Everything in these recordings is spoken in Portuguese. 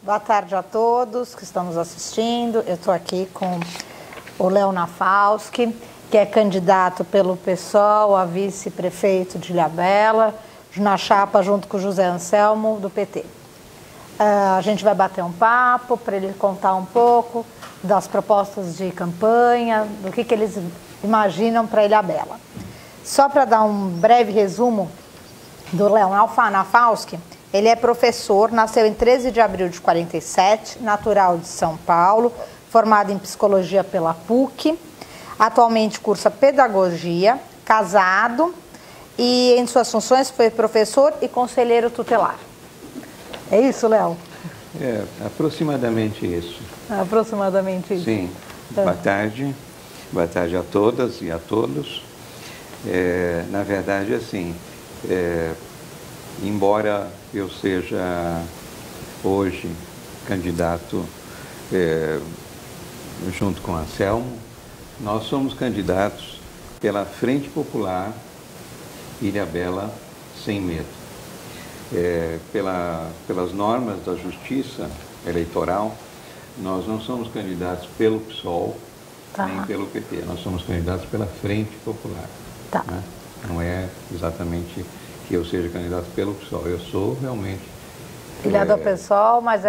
Boa tarde a todos que estão nos assistindo. Eu estou aqui com o Léo Nafalski, que é candidato pelo PSOL a vice-prefeito de Ilhabela, na chapa junto com o José Anselmo, do PT. A gente vai bater um papo para ele contar um pouco das propostas de campanha, do que eles imaginam para Ilhabela. Só para dar um breve resumo do Léo Nafalski, ele é professor, nasceu em 13 de abril de 47, natural de São Paulo, formado em psicologia pela PUC, atualmente cursa pedagogia, casado e em suas funções foi professor e conselheiro tutelar. É isso, Léo? É, aproximadamente isso. Aproximadamente isso. Sim. Boa tarde. Boa tarde a todas e a todos. Na verdade, assim, embora eu seja hoje candidato junto com Anselmo, nós somos candidatos pela Frente Popular Ilhabela Sem Medo. Pelas normas da Justiça Eleitoral, nós não somos candidatos pelo PSOL, nem pelo PT, nós somos candidatos pela Frente Popular. Né? Não é exatamente que eu seja candidato pelo PSOL, eu sou realmente... Filiado ao PSOL, mas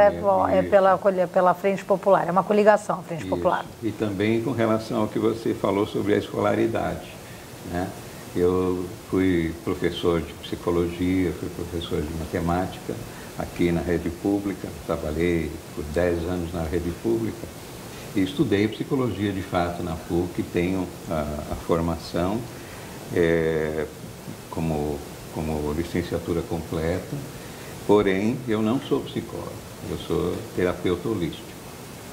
pela Frente Popular, é uma coligação, a Frente Popular. E também com relação ao que você falou sobre a escolaridade, né? Eu fui professor de psicologia, fui professor de matemática aqui na rede pública, trabalhei por 10 anos na rede pública e estudei psicologia de fato na PUC, tenho a formação como licenciatura completa, porém eu não sou psicólogo, eu sou terapeuta holístico.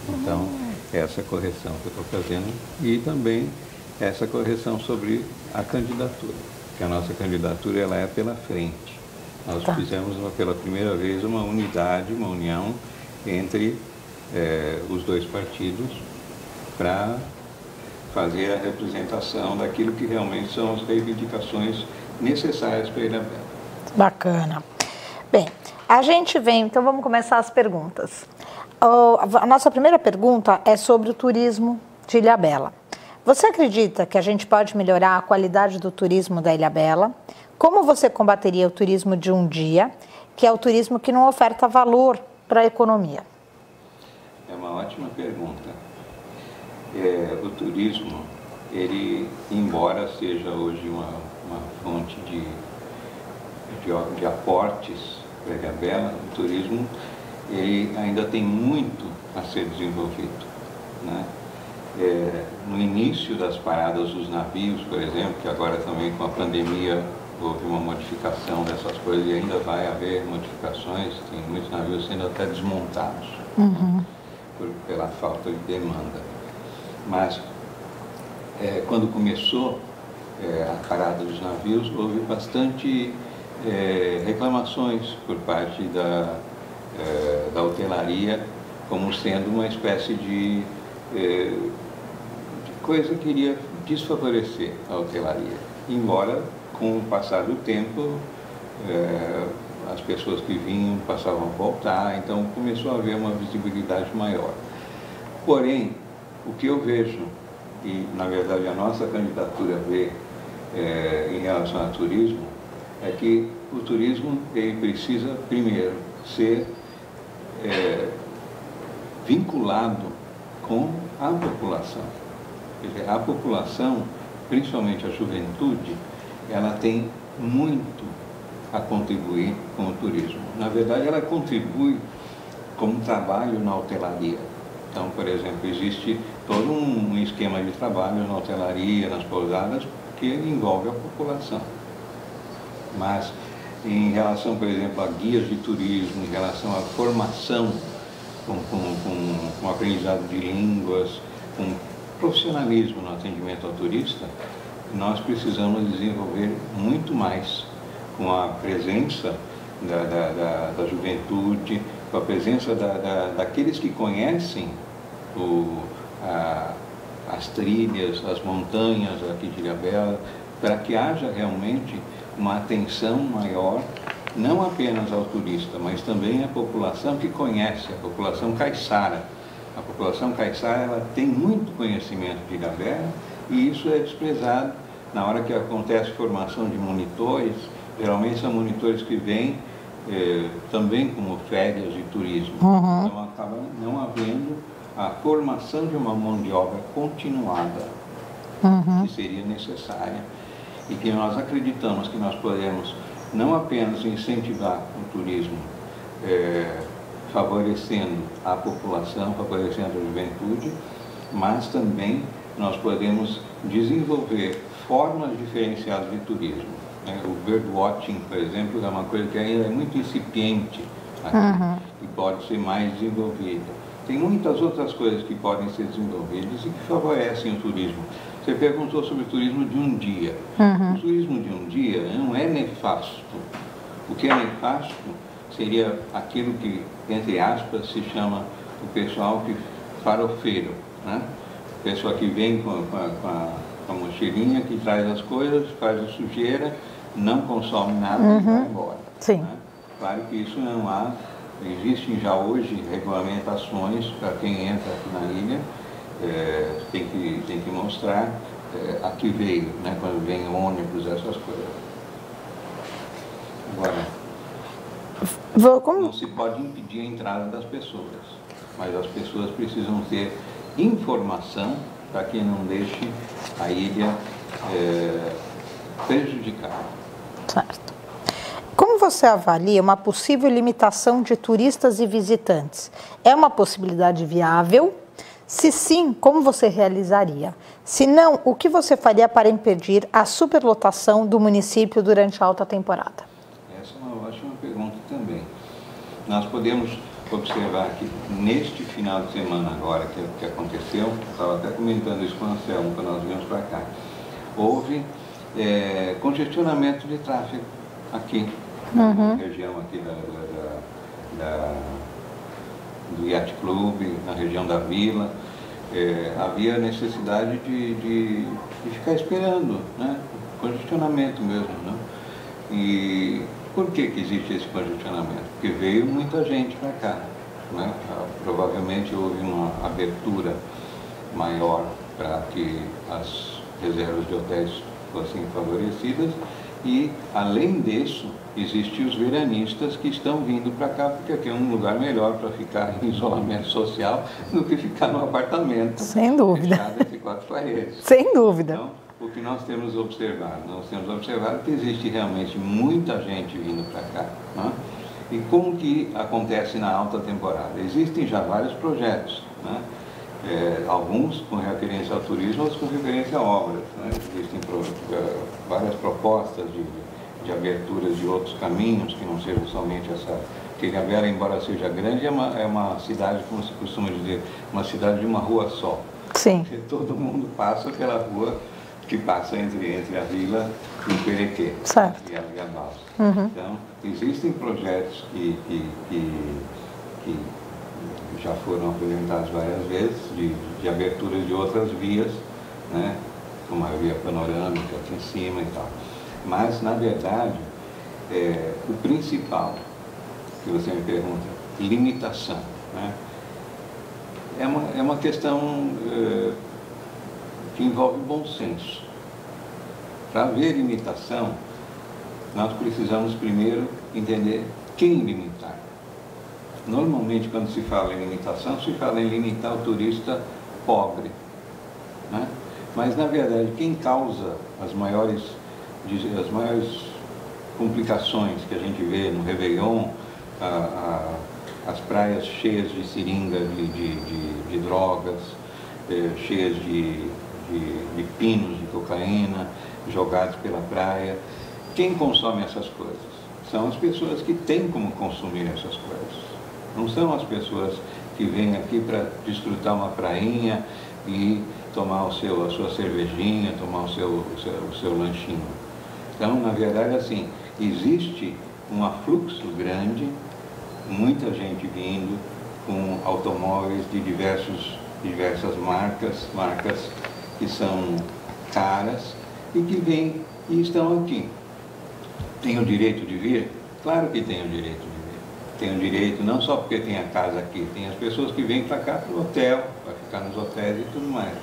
Então, essa correção que eu estou fazendo e também essa correção sobre a candidatura, que a nossa candidatura ela é pela frente. Nós fizemos pela primeira vez uma unidade, uma união entre os dois partidos para fazer a representação daquilo que realmente são as reivindicações necessárias para Ilhabela. Bacana. Bem, a gente vem, então vamos começar as perguntas. A nossa primeira pergunta é sobre o turismo de Ilhabela. Você acredita que a gente pode melhorar a qualidade do turismo da Ilhabela? Como você combateria o turismo de um dia, que é o turismo que não oferta valor para a economia? É uma ótima pergunta. O turismo, ele, embora seja hoje uma fonte de aportes para a Ilhabela, o turismo ele ainda tem muito a ser desenvolvido, né? No início das paradas dos navios, por exemplo, que agora também com a pandemia houve uma modificação dessas coisas e ainda vai haver modificações, tem muitos navios sendo até desmontados pela falta de demanda. Mas quando começou a parada dos navios, houve bastante reclamações por parte da hotelaria como sendo uma espécie de coisa que iria desfavorecer a hotelaria, embora com o passar do tempo as pessoas que vinham passavam a voltar, então começou a haver uma visibilidade maior. Porém, o que eu vejo, e na verdade a nossa candidatura vê em relação ao turismo, é que o turismo ele precisa primeiro ser vinculado com a população. Quer dizer, a população, principalmente a juventude, ela tem muito a contribuir com o turismo. Na verdade, ela contribui como trabalho na hotelaria. Então, por exemplo, existe todo um esquema de trabalho na hotelaria, nas pousadas, que envolve a população. Mas, em relação, por exemplo, a guias de turismo, em relação à formação com aprendizado de línguas, com profissionalismo no atendimento ao turista, nós precisamos desenvolver muito mais com a presença da juventude, com a presença daqueles que conhecem as trilhas, as montanhas aqui de Ilhabela, para que haja realmente uma atenção maior não apenas ao turista, mas também à população que conhece, a população caiçara. A população caiçara, ela tem muito conhecimento de Ilhabela e isso é desprezado na hora que acontece formação de monitores. Geralmente são monitores que vêm também como férias de turismo. Então acaba não havendo a formação de uma mão de obra continuada que seria necessária e que nós acreditamos que nós podemos não apenas incentivar o turismo favorecendo a população, favorecendo a juventude, mas também nós podemos desenvolver formas diferenciadas de turismo. O birdwatching, por exemplo, é uma coisa que ainda é muito incipiente aqui, e pode ser mais desenvolvida. Tem muitas outras coisas que podem ser desenvolvidas e que favorecem o turismo. Você perguntou sobre o turismo de um dia. O turismo de um dia não é nefasto. O que é nefasto seria aquilo que, entre aspas, se chama o pessoal que farofeiro, né? O pessoal que vem com a mochilinha, que traz as coisas, faz a sujeira, não consome nada e vai embora. Sim. Né? Claro que isso não há, existem já hoje regulamentações para quem entra aqui na ilha, tem que mostrar a que veio, né? Quando vem ônibus, essas coisas. Agora, não se pode impedir a entrada das pessoas, mas as pessoas precisam ter informação para que não deixe a ilha prejudicada. Certo. Como você avalia uma possível limitação de turistas e visitantes? É uma possibilidade viável? Se sim, como você realizaria? Se não, o que você faria para impedir a superlotação do município durante a alta temporada? Essa é uma ótima pergunta também. Nós podemos observar que neste final de semana agora que aconteceu, eu estava até comentando isso com a Anselmo quando nós viemos para cá, houve congestionamento de tráfego aqui, na região aqui do Yacht Club, na região da Vila. Havia necessidade de ficar esperando, né? Congestionamento mesmo, né? E por que existe esse congestionamento? Porque veio muita gente para cá, né? Provavelmente houve uma abertura maior para que as reservas de hotéis fossem favorecidas e, além disso, existem os veranistas que estão vindo para cá porque aqui é um lugar melhor para ficar em isolamento social do que ficar no apartamento. Sem dúvida. Fechado entre quatro paredes. Sem dúvida. Então, o que nós temos observado? Nós temos observado que existe realmente muita gente vindo para cá. Né? E como que acontece na alta temporada? Existem já vários projetos, né? Alguns com referência ao turismo, outros com referência a obras. Né? Existem várias propostas de aberturas de outros caminhos, que não sejam somente essa... Porque Ilhabela, embora seja grande, é uma cidade, como se costuma dizer, uma cidade de uma rua só. Sim. Porque todo mundo passa pela rua que passa entre a Vila e o Perequê, certo, e a Balsa. Então, existem projetos que já foram apresentados várias vezes, de abertura de outras vias, né? Como a via panorâmica aqui em cima e tal. Mas, na verdade, o principal que você me pergunta, limitação, né? É uma questão que envolve bom senso. Para haver limitação, nós precisamos primeiro entender quem limitar. Normalmente, quando se fala em limitação, se fala em limitar o turista pobre, né? Mas, na verdade, quem causa as maiores complicações que a gente vê no Réveillon, as praias cheias de seringa de drogas, cheias de pinos de cocaína jogados pela praia. Quem consome essas coisas? São as pessoas que têm como consumir essas coisas. Não são as pessoas que vêm aqui para desfrutar uma prainha e tomar a sua cervejinha, tomar o seu lanchinho. Então, na verdade, assim, existe um afluxo grande, muita gente vindo com automóveis de diversas marcas que são caras e que vêm e estão aqui. Tem o direito de vir? Claro que tem o direito de vir. Tem o direito, não só porque tem a casa aqui, tem as pessoas que vêm para cá para o hotel, para ficar nos hotéis e tudo mais.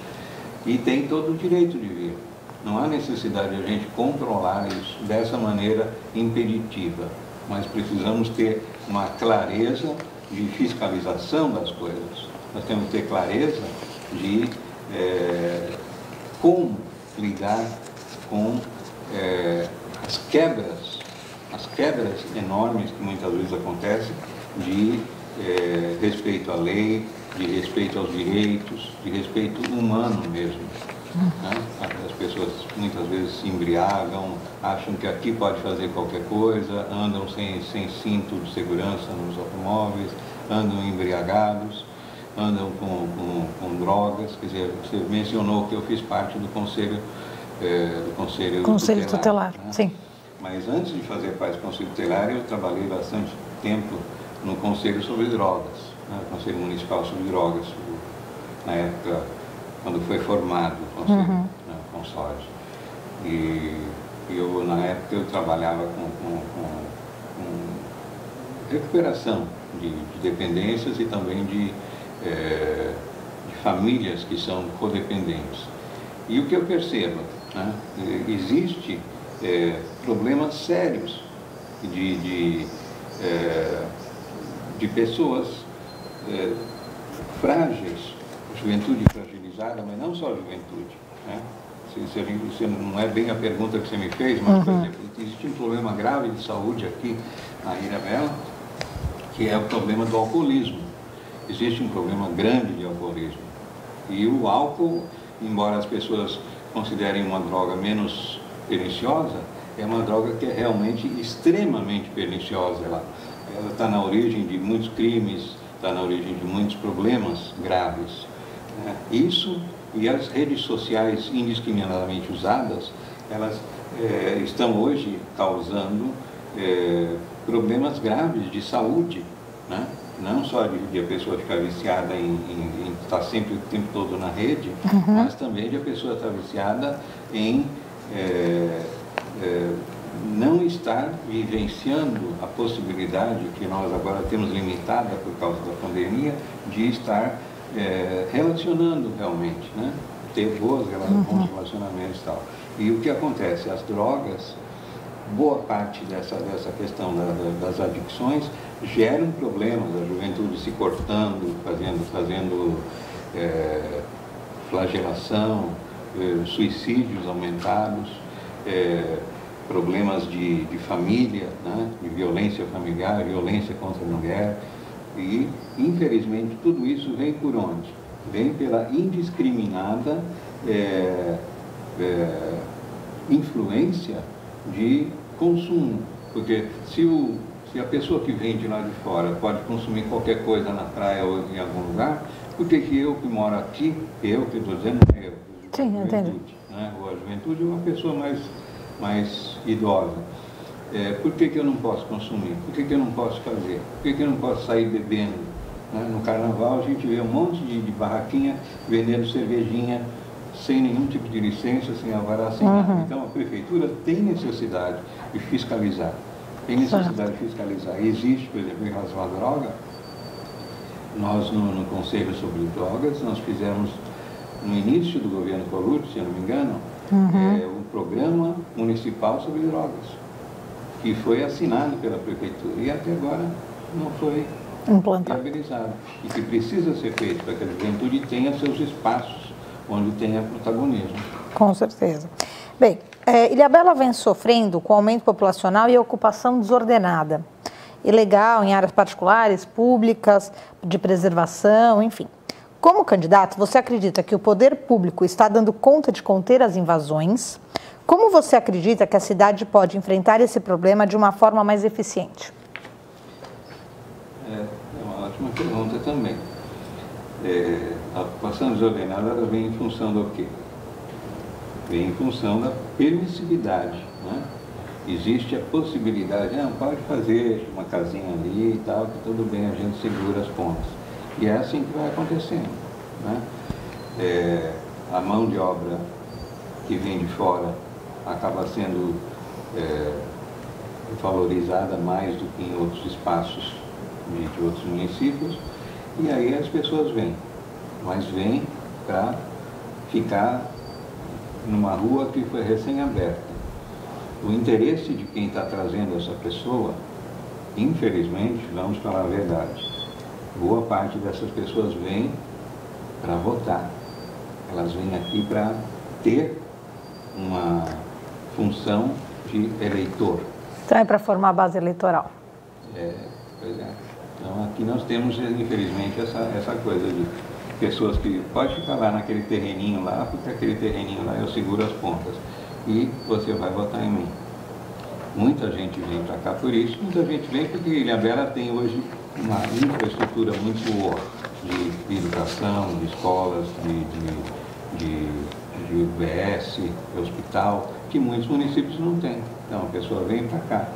E tem todo o direito de vir. Não há necessidade de a gente controlar isso dessa maneira impeditiva, mas precisamos ter uma clareza de fiscalização das coisas. Nós temos que ter clareza de como lidar com as quebras enormes que muitas vezes acontecem de respeito à lei, de respeito aos direitos, de respeito humano mesmo. Né? As pessoas muitas vezes se embriagam, acham que aqui pode fazer qualquer coisa, andam sem cinto de segurança nos automóveis, andam embriagados, andam com drogas. Quer dizer, você mencionou que eu fiz parte do Conselho Tutelar, né? Sim. Mas antes de fazer parte do Conselho Tutelar, eu trabalhei bastante tempo no Conselho sobre Drogas, né? Conselho Municipal sobre Drogas, na época, quando foi formado o Conselho, né? Consórcio. E eu, na época, eu trabalhava com recuperação de dependências e também de famílias que são codependentes. E o que eu percebo, né? Existe problemas sérios de pessoas frágeis, juventude fragilizada, mas não só a juventude, né? Isso não é bem a pergunta que você me fez, mas, por exemplo, existe um problema grave de saúde aqui na Ilhabela, que é o problema do alcoolismo. Existe um problema grande de alcoolismo. E o álcool, embora as pessoas considerem uma droga menos perniciosa, é uma droga que é realmente extremamente perniciosa. Ela está na origem de muitos crimes, está na origem de muitos problemas graves. Isso e as redes sociais indiscriminadamente usadas, elas estão hoje causando problemas graves de saúde, né? Não só de a pessoa ficar viciada em estar sempre o tempo todo na rede, mas também de a pessoa estar viciada em não estar vivenciando a possibilidade que nós agora temos limitada por causa da pandemia, de estar relacionando realmente, né? Ter bons relacionamentos e tal. E o que acontece? As drogas, boa parte dessa questão das adicções geram problemas, a juventude se cortando, fazendo flagelação, suicídios aumentados, problemas de família, né? De violência familiar, violência contra a mulher. E, infelizmente, tudo isso vem por onde? Vem pela indiscriminada influência de consumo. Porque se a pessoa que vem de lá de fora pode consumir qualquer coisa na praia ou em algum lugar, por que eu que moro aqui, eu que estou dizendo, Sim, a juventude, né? Ou a juventude é uma pessoa mais idosa. Por que eu não posso consumir? Por que eu não posso fazer? Por que eu não posso sair bebendo? Né? No carnaval a gente vê um monte de barraquinha vendendo cervejinha sem nenhum tipo de licença, sem alvará, sem nada. Então a prefeitura tem necessidade de fiscalizar. Existe, por exemplo, em relação à droga, nós no Conselho sobre Drogas, nós fizemos, no início do governo Colucci, se eu não me engano, o Programa Municipal sobre Drogas, que foi assinado pela prefeitura e até agora não foi viabilizado. E que precisa ser feito para que a juventude tenha seus espaços onde tenha protagonismo. Com certeza. Bem, Ilhabela vem sofrendo com aumento populacional e ocupação desordenada, ilegal em áreas particulares, públicas, de preservação, enfim. Como candidato, você acredita que o poder público está dando conta de conter as invasões? Como você acredita que a cidade pode enfrentar esse problema de uma forma mais eficiente? É uma ótima pergunta também. A ocupação desordenada ela vem em função do quê? Vem em função da permissividade, né? Existe a possibilidade, pode fazer uma casinha ali e tal, que tudo bem, a gente segura as pontas. E é assim que vai acontecendo, né? A mão de obra que vem de fora acaba sendo valorizada mais do que em outros espaços de outros municípios, e aí as pessoas vêm, mas vêm para ficar numa rua que foi recém-aberta. O interesse de quem está trazendo essa pessoa, infelizmente, vamos falar a verdade, boa parte dessas pessoas vem para votar. Elas vêm aqui para ter uma função de eleitor. Então é para formar a base eleitoral. Pois é. Então aqui nós temos, infelizmente, essa coisa de pessoas que pode ficar lá naquele terreninho lá, porque aquele terreninho lá eu seguro as pontas. E você vai votar em mim. Muita gente vem para cá por isso, muita gente vem porque Ilhabela tem hoje uma infraestrutura muito boa de educação, de escolas, de UBS, de hospital, que muitos municípios não têm. Então a pessoa vem para cá.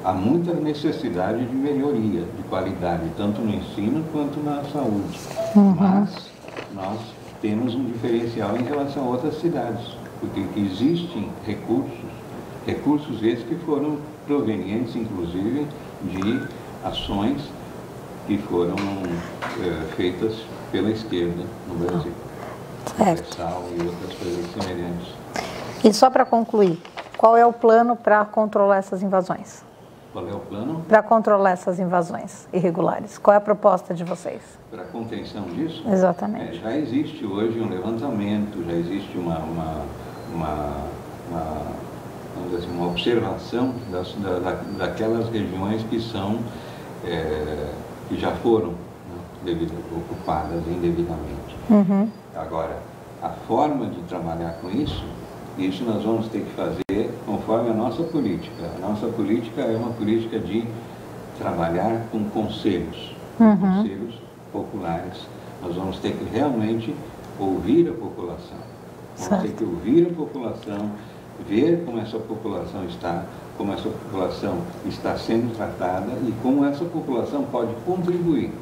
Há muita necessidade de melhoria, de qualidade, tanto no ensino quanto na saúde. Mas nós temos um diferencial em relação a outras cidades, porque existem recursos esses que foram provenientes, inclusive, de ações que foram feitas pela esquerda no Brasil. Universal e outras coisas semelhantes. E só para concluir, qual é o plano para controlar essas invasões? Qual é o plano? Para controlar essas invasões irregulares. Qual é a proposta de vocês? Para a contenção disso? Exatamente. Já existe hoje um levantamento, já existe vamos dizer assim, uma observação daquelas regiões que são, que já foram, né, ocupadas indevidamente. Agora, a forma de trabalhar com isso nós vamos ter que fazer conforme a nossa política. A nossa política é uma política de trabalhar com conselhos, conselhos populares. Nós vamos ter que realmente ouvir a população. Vamos ter que ouvir a população, ver como essa população está, como essa população está sendo tratada e como essa população pode contribuir.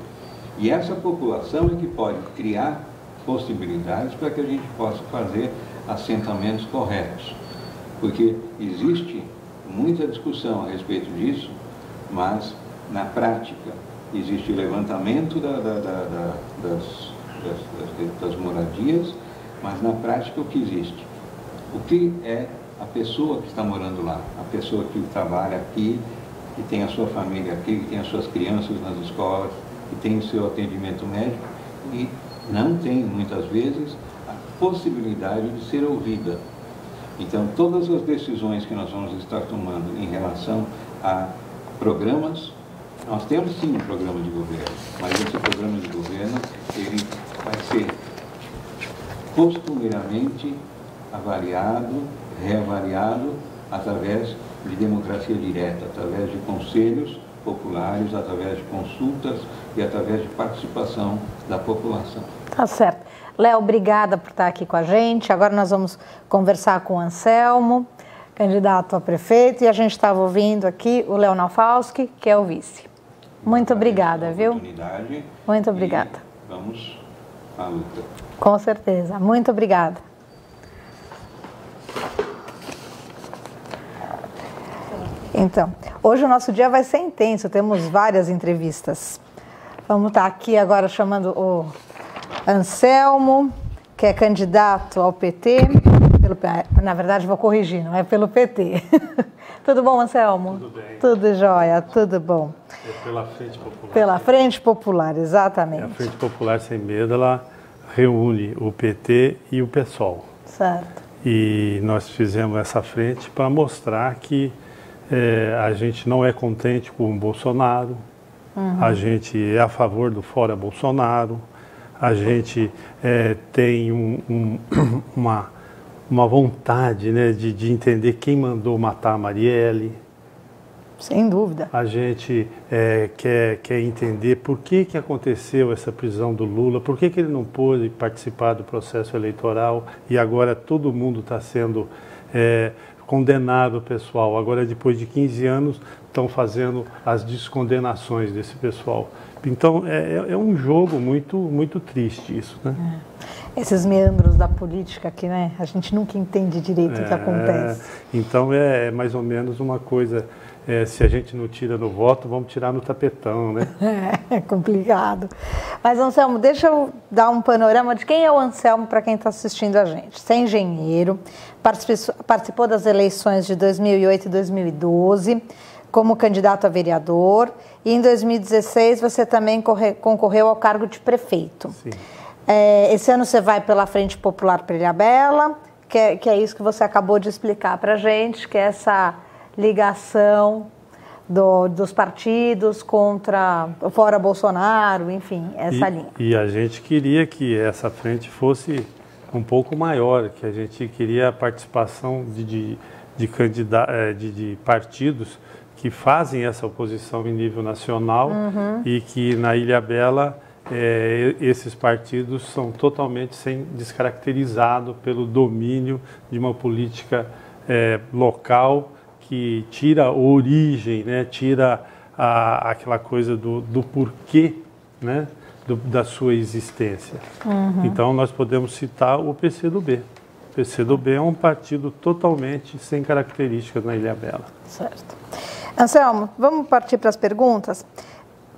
E essa população é que pode criar possibilidades para que a gente possa fazer assentamentos corretos. Porque existe muita discussão a respeito disso, mas na prática existe o levantamento das moradias, mas na prática o que existe? O que é a pessoa que está morando lá, a pessoa que trabalha aqui, que tem a sua família aqui, que tem as suas crianças nas escolas, que tem o seu atendimento médico e não tem, muitas vezes, a possibilidade de ser ouvida. Então, todas as decisões que nós vamos estar tomando em relação a programas, nós temos sim um programa de governo, mas esse programa de governo, ele vai ser costumeiramente avaliado, reavaliado através de democracia direta, através de conselhos populares, através de consultas e através de participação da população. Tá certo. Léo, obrigada por estar aqui com a gente. Agora nós vamos conversar com o Anselmo, candidato a prefeito, e a gente estava ouvindo aqui o Léo Nafalski, que é o vice. Muito obrigada, viu? Muito obrigada. Vamos à luta. Com certeza. Muito obrigada. Então, hoje o nosso dia vai ser intenso, temos várias entrevistas. Vamos estar aqui agora chamando o Anselmo, que é candidato ao PT, na verdade vou corrigir, não é pelo PT. Tudo bom, Anselmo? Tudo bem. Tudo jóia, tudo bom. É pela Frente Popular. Pela Frente Popular, exatamente. A Frente Popular Sem Medo, ela reúne o PT e o PSOL. Certo. E nós fizemos essa frente para mostrar que a gente não é contente com o Bolsonaro, a gente é a favor do fora Bolsonaro, a gente tem uma vontade, né, de entender quem mandou matar a Marielle. Sem dúvida. A gente quer entender por que aconteceu essa prisão do Lula, por que ele não pôde participar do processo eleitoral e agora todo mundo está sendo condenado, pessoal. Agora, depois de 15 anos, estão fazendo as descondenações desse pessoal. Então, é um jogo muito triste isso, né? Esses meandros da política aqui, né? A gente nunca entende direito o que acontece. Então, é mais ou menos uma coisa se a gente não tira no voto, vamos tirar no tapetão, né? É complicado. Mas, Anselmo, deixa eu dar um panorama de quem é o Anselmo para quem está assistindo a gente. Você é engenheiro, participou das eleições de 2008 e 2012 como candidato a vereador e em 2016 você também concorreu ao cargo de prefeito. Sim. Esse ano você vai pela Frente Popular para Ilhabela, que é isso que você acabou de explicar para a gente, que é essa ligação dos partidos fora Bolsonaro, enfim, essa linha. E a gente queria que essa frente fosse um pouco maior, que a gente queria a participação de partidos que fazem essa oposição em nível nacional e que na Ilhabela esses partidos são totalmente descaracterizados pelo domínio de uma política local que tira a origem, né, tira aquela coisa do porquê, né, da sua existência. Então nós podemos citar o PCdoB. O PCdoB é um partido totalmente sem características na Ilhabela. Certo. Anselmo, vamos partir para as perguntas?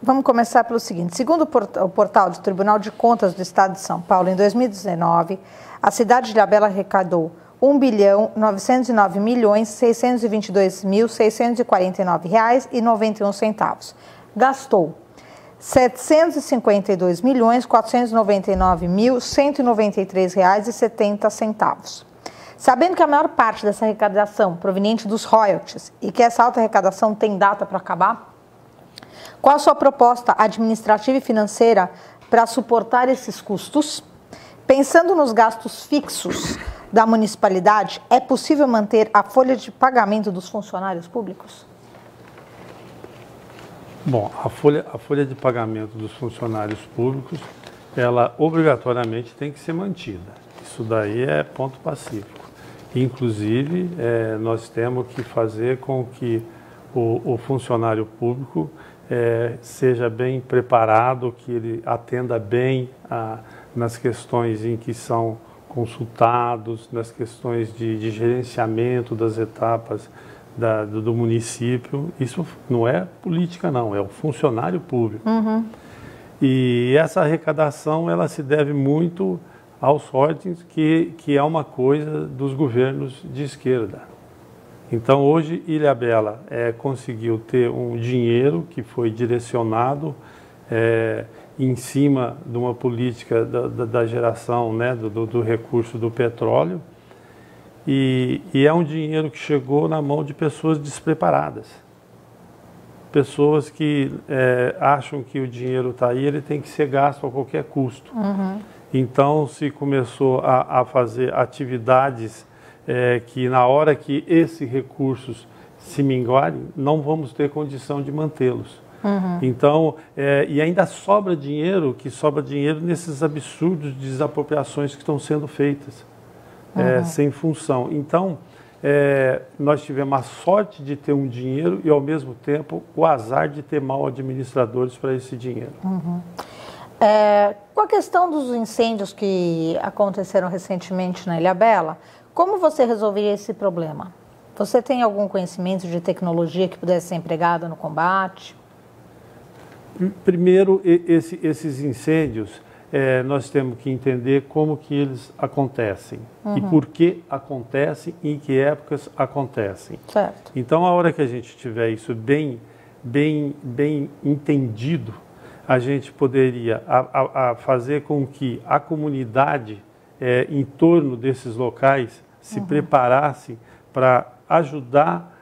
Vamos começar pelo seguinte. Segundo o portal do Tribunal de Contas do Estado de São Paulo, em 2019, a cidade de Ilhabela arrecadou R$ 1.909.649.649,91. Gastou R$ 752.499.193,70. Sabendo que a maior parte dessa arrecadação proveniente dos royalties e que essa alta arrecadação tem data para acabar, qual a sua proposta administrativa e financeira para suportar esses custos? Pensando nos gastos fixos da municipalidade, é possível manter a folha de pagamento dos funcionários públicos? Bom, a folha de pagamento dos funcionários públicos, ela obrigatoriamente tem que ser mantida. Isso daí é ponto pacífico. Inclusive, nós temos que fazer com que o funcionário público seja bem preparado, que ele atenda bem nas questões em que são consultados, nas questões de gerenciamento das etapas do município. Isso não é política, não, é o funcionário público. E essa arrecadação, ela se deve muito aos sortes, que é uma coisa dos governos de esquerda. Então, hoje, Ilhabela conseguiu ter um dinheiro que foi direcionado em cima de uma política da geração, né, do recurso do petróleo, e é um dinheiro que chegou na mão de pessoas despreparadas. Pessoas que acham que o dinheiro está aí, ele tem que ser gasto a qualquer custo. Então, se começou a fazer atividades que na hora que esses recursos se minguarem, não vamos ter condição de mantê-los. Então, e ainda sobra dinheiro nesses absurdos de desapropriações que estão sendo feitas, sem função. Então, nós tivemos a sorte de ter um dinheiro e, ao mesmo tempo, o azar de ter mal administradores para esse dinheiro. Com a questão dos incêndios que aconteceram recentemente na Ilhabela, como você resolveria esse problema? Você tem algum conhecimento de tecnologia que pudesse ser empregada no combate? Primeiro, esses incêndios, nós temos que entender como que eles acontecem e por que acontecem e em que épocas acontecem. Certo. Então, a hora que a gente tiver isso bem entendido, a gente poderia fazer com que a comunidade em torno desses locais se preparasse para ajudar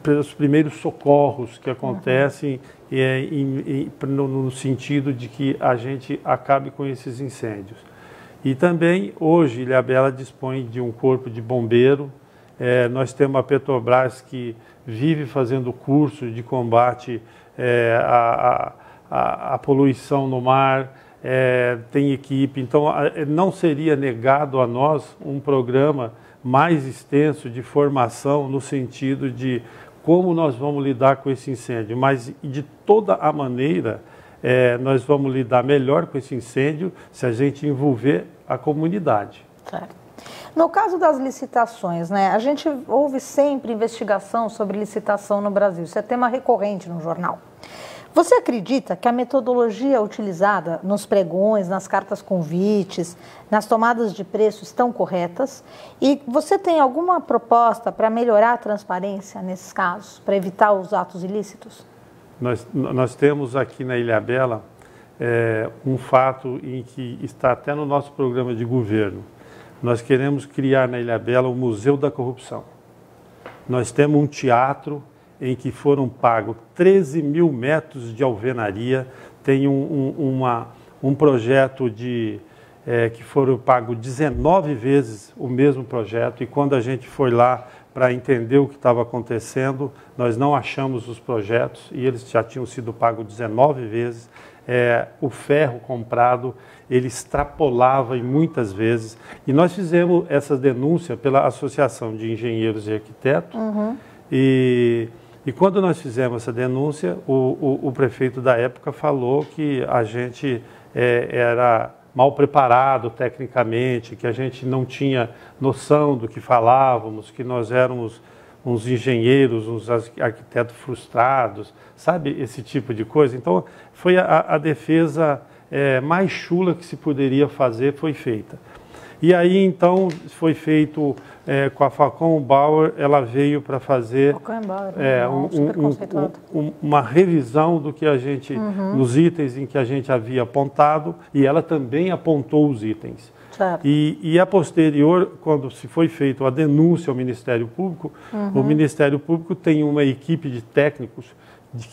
pelos primeiros socorros que acontecem no sentido de que a gente acabe com esses incêndios. E também, hoje, Ilhabela dispõe de um corpo de bombeiro. Nós temos a Petrobras que vive fazendo curso de combate à poluição no mar, tem equipe. Então, não seria negado a nós um programa mais extenso de formação no sentido de como nós vamos lidar com esse incêndio, mas de toda a maneira nós vamos lidar melhor com esse incêndio se a gente envolver a comunidade. Certo. No caso das licitações, né, a gente ouve sempre investigação sobre licitação no Brasil. Isso é tema recorrente no jornal. Você acredita que a metodologia utilizada nos pregões, nas cartas convites, nas tomadas de preço estão corretas? E você tem alguma proposta para melhorar a transparência nesses casos, para evitar os atos ilícitos? Nós temos aqui na Ilhabela um fato em que está até no nosso programa de governo. Nós queremos criar na Ilhabela o Museu da Corrupção. Nós temos um teatro em que foram pagos 13 mil metros de alvenaria, tem um projeto que foram pagos 19 vezes o mesmo projeto, e quando a gente foi lá para entender o que estava acontecendo, nós não achamos os projetos, e eles já tinham sido pagos 19 vezes. O ferro comprado, ele extrapolava em muitas vezes, e nós fizemos essa denúncia pela Associação de Engenheiros e Arquitetos, e quando nós fizemos essa denúncia, o prefeito da época falou que a gente era mal preparado tecnicamente, que a gente não tinha noção do que falávamos, que nós éramos uns engenheiros, uns arquitetos frustrados, sabe, esse tipo de coisa. Então, foi a defesa mais chula que se poderia fazer, foi feita. E aí, então, foi feito com a Falcão Bauer, ela veio para fazer uma revisão do que a gente, nos itens em que a gente havia apontado, e ela também apontou os itens. E a posterior, quando se foi feita a denúncia ao Ministério Público, o Ministério Público tem uma equipe de técnicos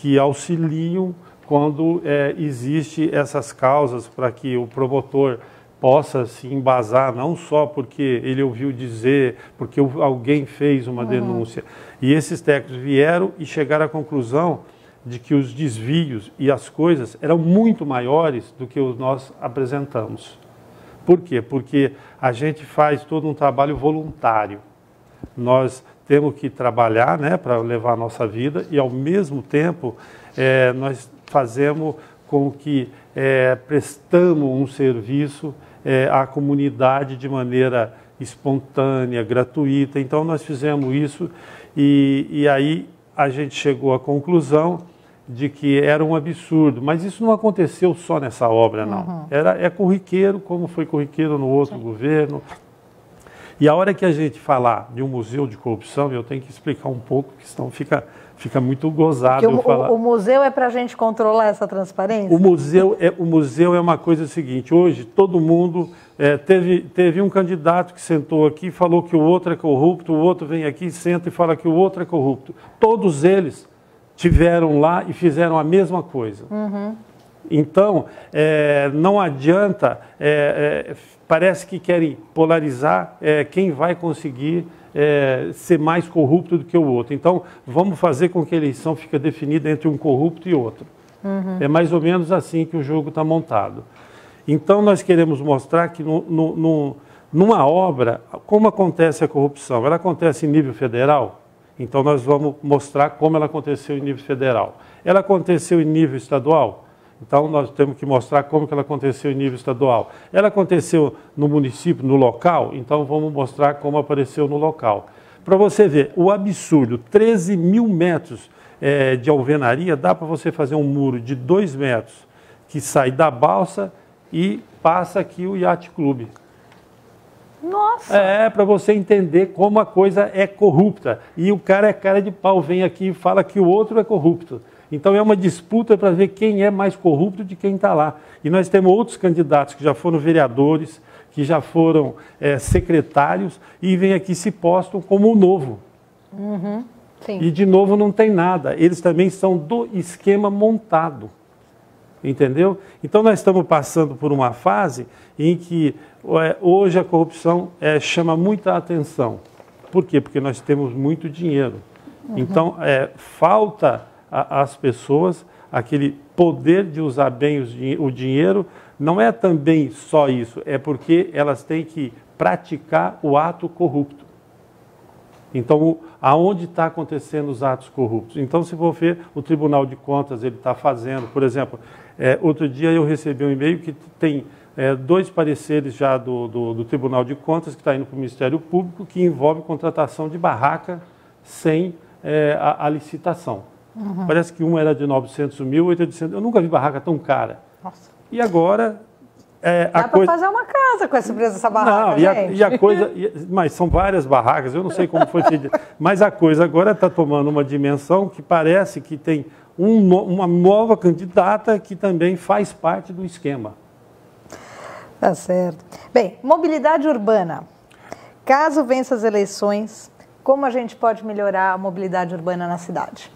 que auxiliam quando existe essas causas para que o promotor possa se embasar, não só porque ele ouviu dizer, porque alguém fez uma denúncia. E esses técnicos vieram e chegaram à conclusão de que os desvios e as coisas eram muito maiores do que nós apresentamos. Por quê? Porque a gente faz todo um trabalho voluntário. Nós temos que trabalhar, né, para levar a nossa vida, e ao mesmo tempo nós fazemos com que prestamos um serviço à comunidade de maneira espontânea, gratuita. Então nós fizemos isso, e aí a gente chegou à conclusão de que era um absurdo, mas isso não aconteceu só nessa obra, não. É corriqueiro, como foi corriqueiro no outro governo. E a hora que a gente falar de um museu de corrupção, eu tenho que explicar um pouco, porque senão fica muito gozado. O museu é para a gente controlar essa transparência? O museu é uma coisa seguinte: hoje todo mundo teve um candidato que sentou aqui e falou que o outro é corrupto, o outro vem aqui, senta e fala que o outro é corrupto. Todos eles tiveram lá e fizeram a mesma coisa. Então, não adianta, parece que querem polarizar quem vai conseguir ser mais corrupto do que o outro. Então, vamos fazer com que a eleição fique definida entre um corrupto e outro. É mais ou menos assim que o jogo está montado. Então, nós queremos mostrar que numa obra, como acontece a corrupção? Ela acontece em nível federal? Então, nós vamos mostrar como ela aconteceu em nível federal. Ela aconteceu em nível estadual? Então, nós temos que mostrar como que ela aconteceu em nível estadual. Ela aconteceu no município, no local? Então, vamos mostrar como apareceu no local. Para você ver, o absurdo, 13 mil metros de alvenaria, dá para você fazer um muro de 2 metros, que sai da balsa e passa aqui o Yacht Clube. Nossa! Para você entender como a coisa é corrupta. E o cara é cara de pau, vem aqui e fala que o outro é corrupto. Então é uma disputa para ver quem é mais corrupto de quem está lá. E nós temos outros candidatos que já foram vereadores, que já foram secretários, e vêm aqui e se postam como o novo. Sim. E de novo não tem nada. Eles também são do esquema montado. Entendeu? Então nós estamos passando por uma fase em que hoje a corrupção chama muita atenção. Por quê? Porque nós temos muito dinheiro. Então falta às pessoas aquele poder de usar bem o dinheiro. Não é também só isso, é porque elas têm que praticar o ato corrupto. Então, aonde está acontecendo os atos corruptos? Então, se for ver, o Tribunal de Contas ele está fazendo, por exemplo, outro dia eu recebi um e-mail que tem 2 pareceres já do Tribunal de Contas, que está indo para o Ministério Público, que envolve contratação de barraca sem a licitação. Parece que uma era de 900 mil, outra de 800. Eu nunca vi barraca tão cara. Nossa. E agora... Dá para fazer uma casa com esse preço dessa barraca, não, gente. e a coisa, mas são várias barracas, eu não sei como foi feito, mas a coisa agora está tomando uma dimensão que parece que tem uma nova candidata que também faz parte do esquema. Tá certo. Bem, mobilidade urbana. Caso vença as eleições, como a gente pode melhorar a mobilidade urbana na cidade?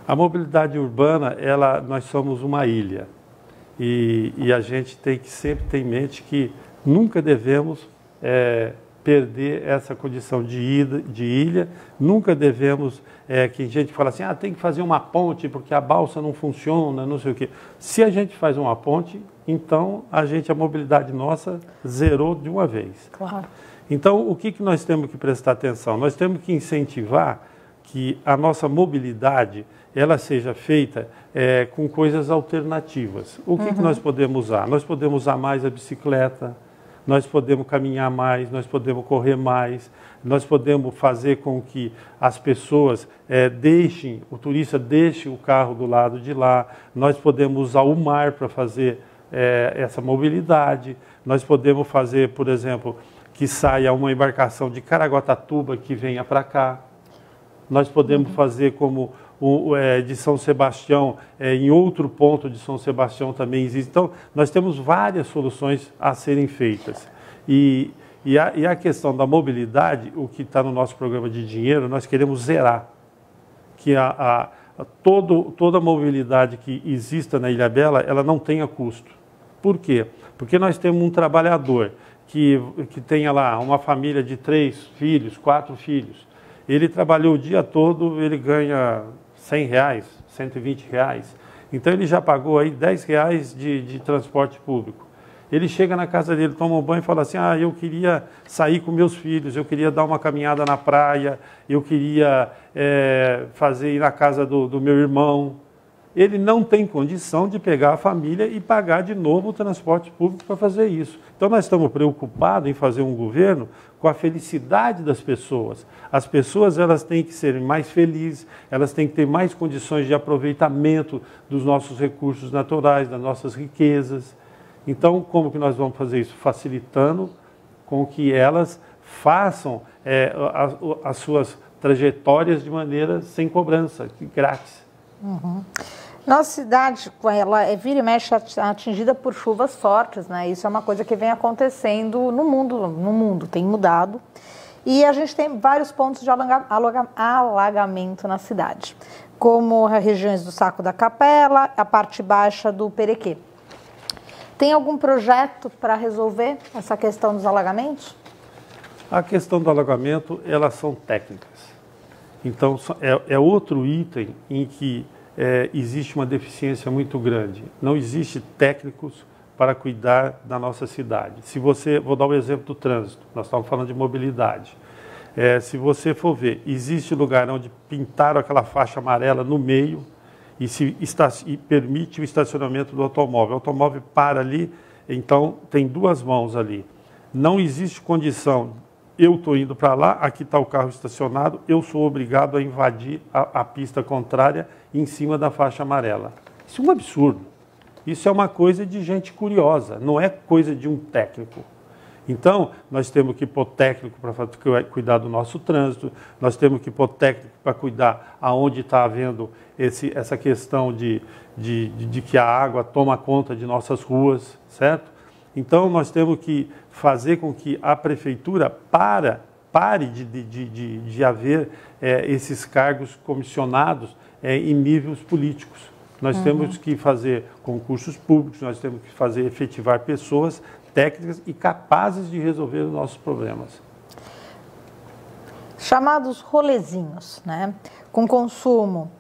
A mobilidade urbana, nós somos uma ilha. E a gente tem que sempre ter em mente que nunca devemos perder essa condição de ilha, nunca devemos, que a gente fala assim, tem que fazer uma ponte porque a balsa não funciona, não sei o quê. Se a gente faz uma ponte, então a mobilidade nossa zerou de uma vez. Claro. Então, o que nós temos que prestar atenção? Nós temos que incentivar que a nossa mobilidade ela seja feita com coisas alternativas. O que nós podemos usar? Nós podemos usar mais a bicicleta, nós podemos caminhar mais, nós podemos correr mais, nós podemos fazer com que as pessoas o turista deixe o carro do lado de lá, nós podemos usar o mar para fazer essa mobilidade, nós podemos fazer, por exemplo, que saia uma embarcação de Caraguatatuba que venha para cá, nós podemos fazer como de São Sebastião, em outro ponto de São Sebastião também existe. Então, nós temos várias soluções a serem feitas. E a questão da mobilidade, o que está no nosso programa de dinheiro, nós queremos zerar. Que toda a mobilidade que exista na Ilhabela, ela não tenha custo. Por quê? Porque nós temos um trabalhador que tenha lá uma família de 3 filhos, 4 filhos. Ele trabalhou o dia todo, ele ganha R$100, R$120. Então ele já pagou aí R$10 de transporte público. Ele chega na casa dele, toma um banho e fala assim, eu queria sair com meus filhos, eu queria dar uma caminhada na praia, eu queria ir na casa do meu irmão. Ele não tem condição de pegar a família e pagar de novo o transporte público para fazer isso. Então nós estamos preocupados em fazer um governo com a felicidade das pessoas. As pessoas elas têm que ser mais felizes, elas têm que ter mais condições de aproveitamento dos nossos recursos naturais, das nossas riquezas. Então, como que nós vamos fazer isso? Facilitando com que elas façam as suas trajetórias de maneira sem cobrança, grátis. Nossa cidade, ela vira e mexe atingida por chuvas fortes, né? Isso é uma coisa que vem acontecendo no mundo tem mudado. E a gente tem vários pontos de alagamento na cidade, como as regiões do Saco da Capela, a parte baixa do Perequê. Tem algum projeto para resolver essa questão dos alagamentos? A questão do alagamento, elas são técnicas. Então, é outro item em que existe uma deficiência muito grande. Não existe técnicos para cuidar da nossa cidade. Vou dar o exemplo do trânsito, nós estamos falando de mobilidade. Se você for ver, existe lugar onde pintaram aquela faixa amarela no meio e permite o estacionamento do automóvel. O automóvel para ali, então tem 2 mãos ali. Não existe condição, eu estou indo para lá, aqui está o carro estacionado, eu sou obrigado a invadir a pista contrária em cima da faixa amarela. Isso é um absurdo. Isso é uma coisa de gente curiosa, não é coisa de um técnico. Então, nós temos que pôr técnico para cuidar do nosso trânsito, nós temos que pôr técnico para cuidar aonde está havendo essa questão de que a água toma conta de nossas ruas, certo? Então, nós temos que fazer com que a prefeitura pare de haver esses cargos comissionados em níveis políticos. Nós temos que fazer concursos públicos, nós temos que efetivar pessoas técnicas e capazes de resolver os nossos problemas. Chamados rolezinhos, né? Com consumo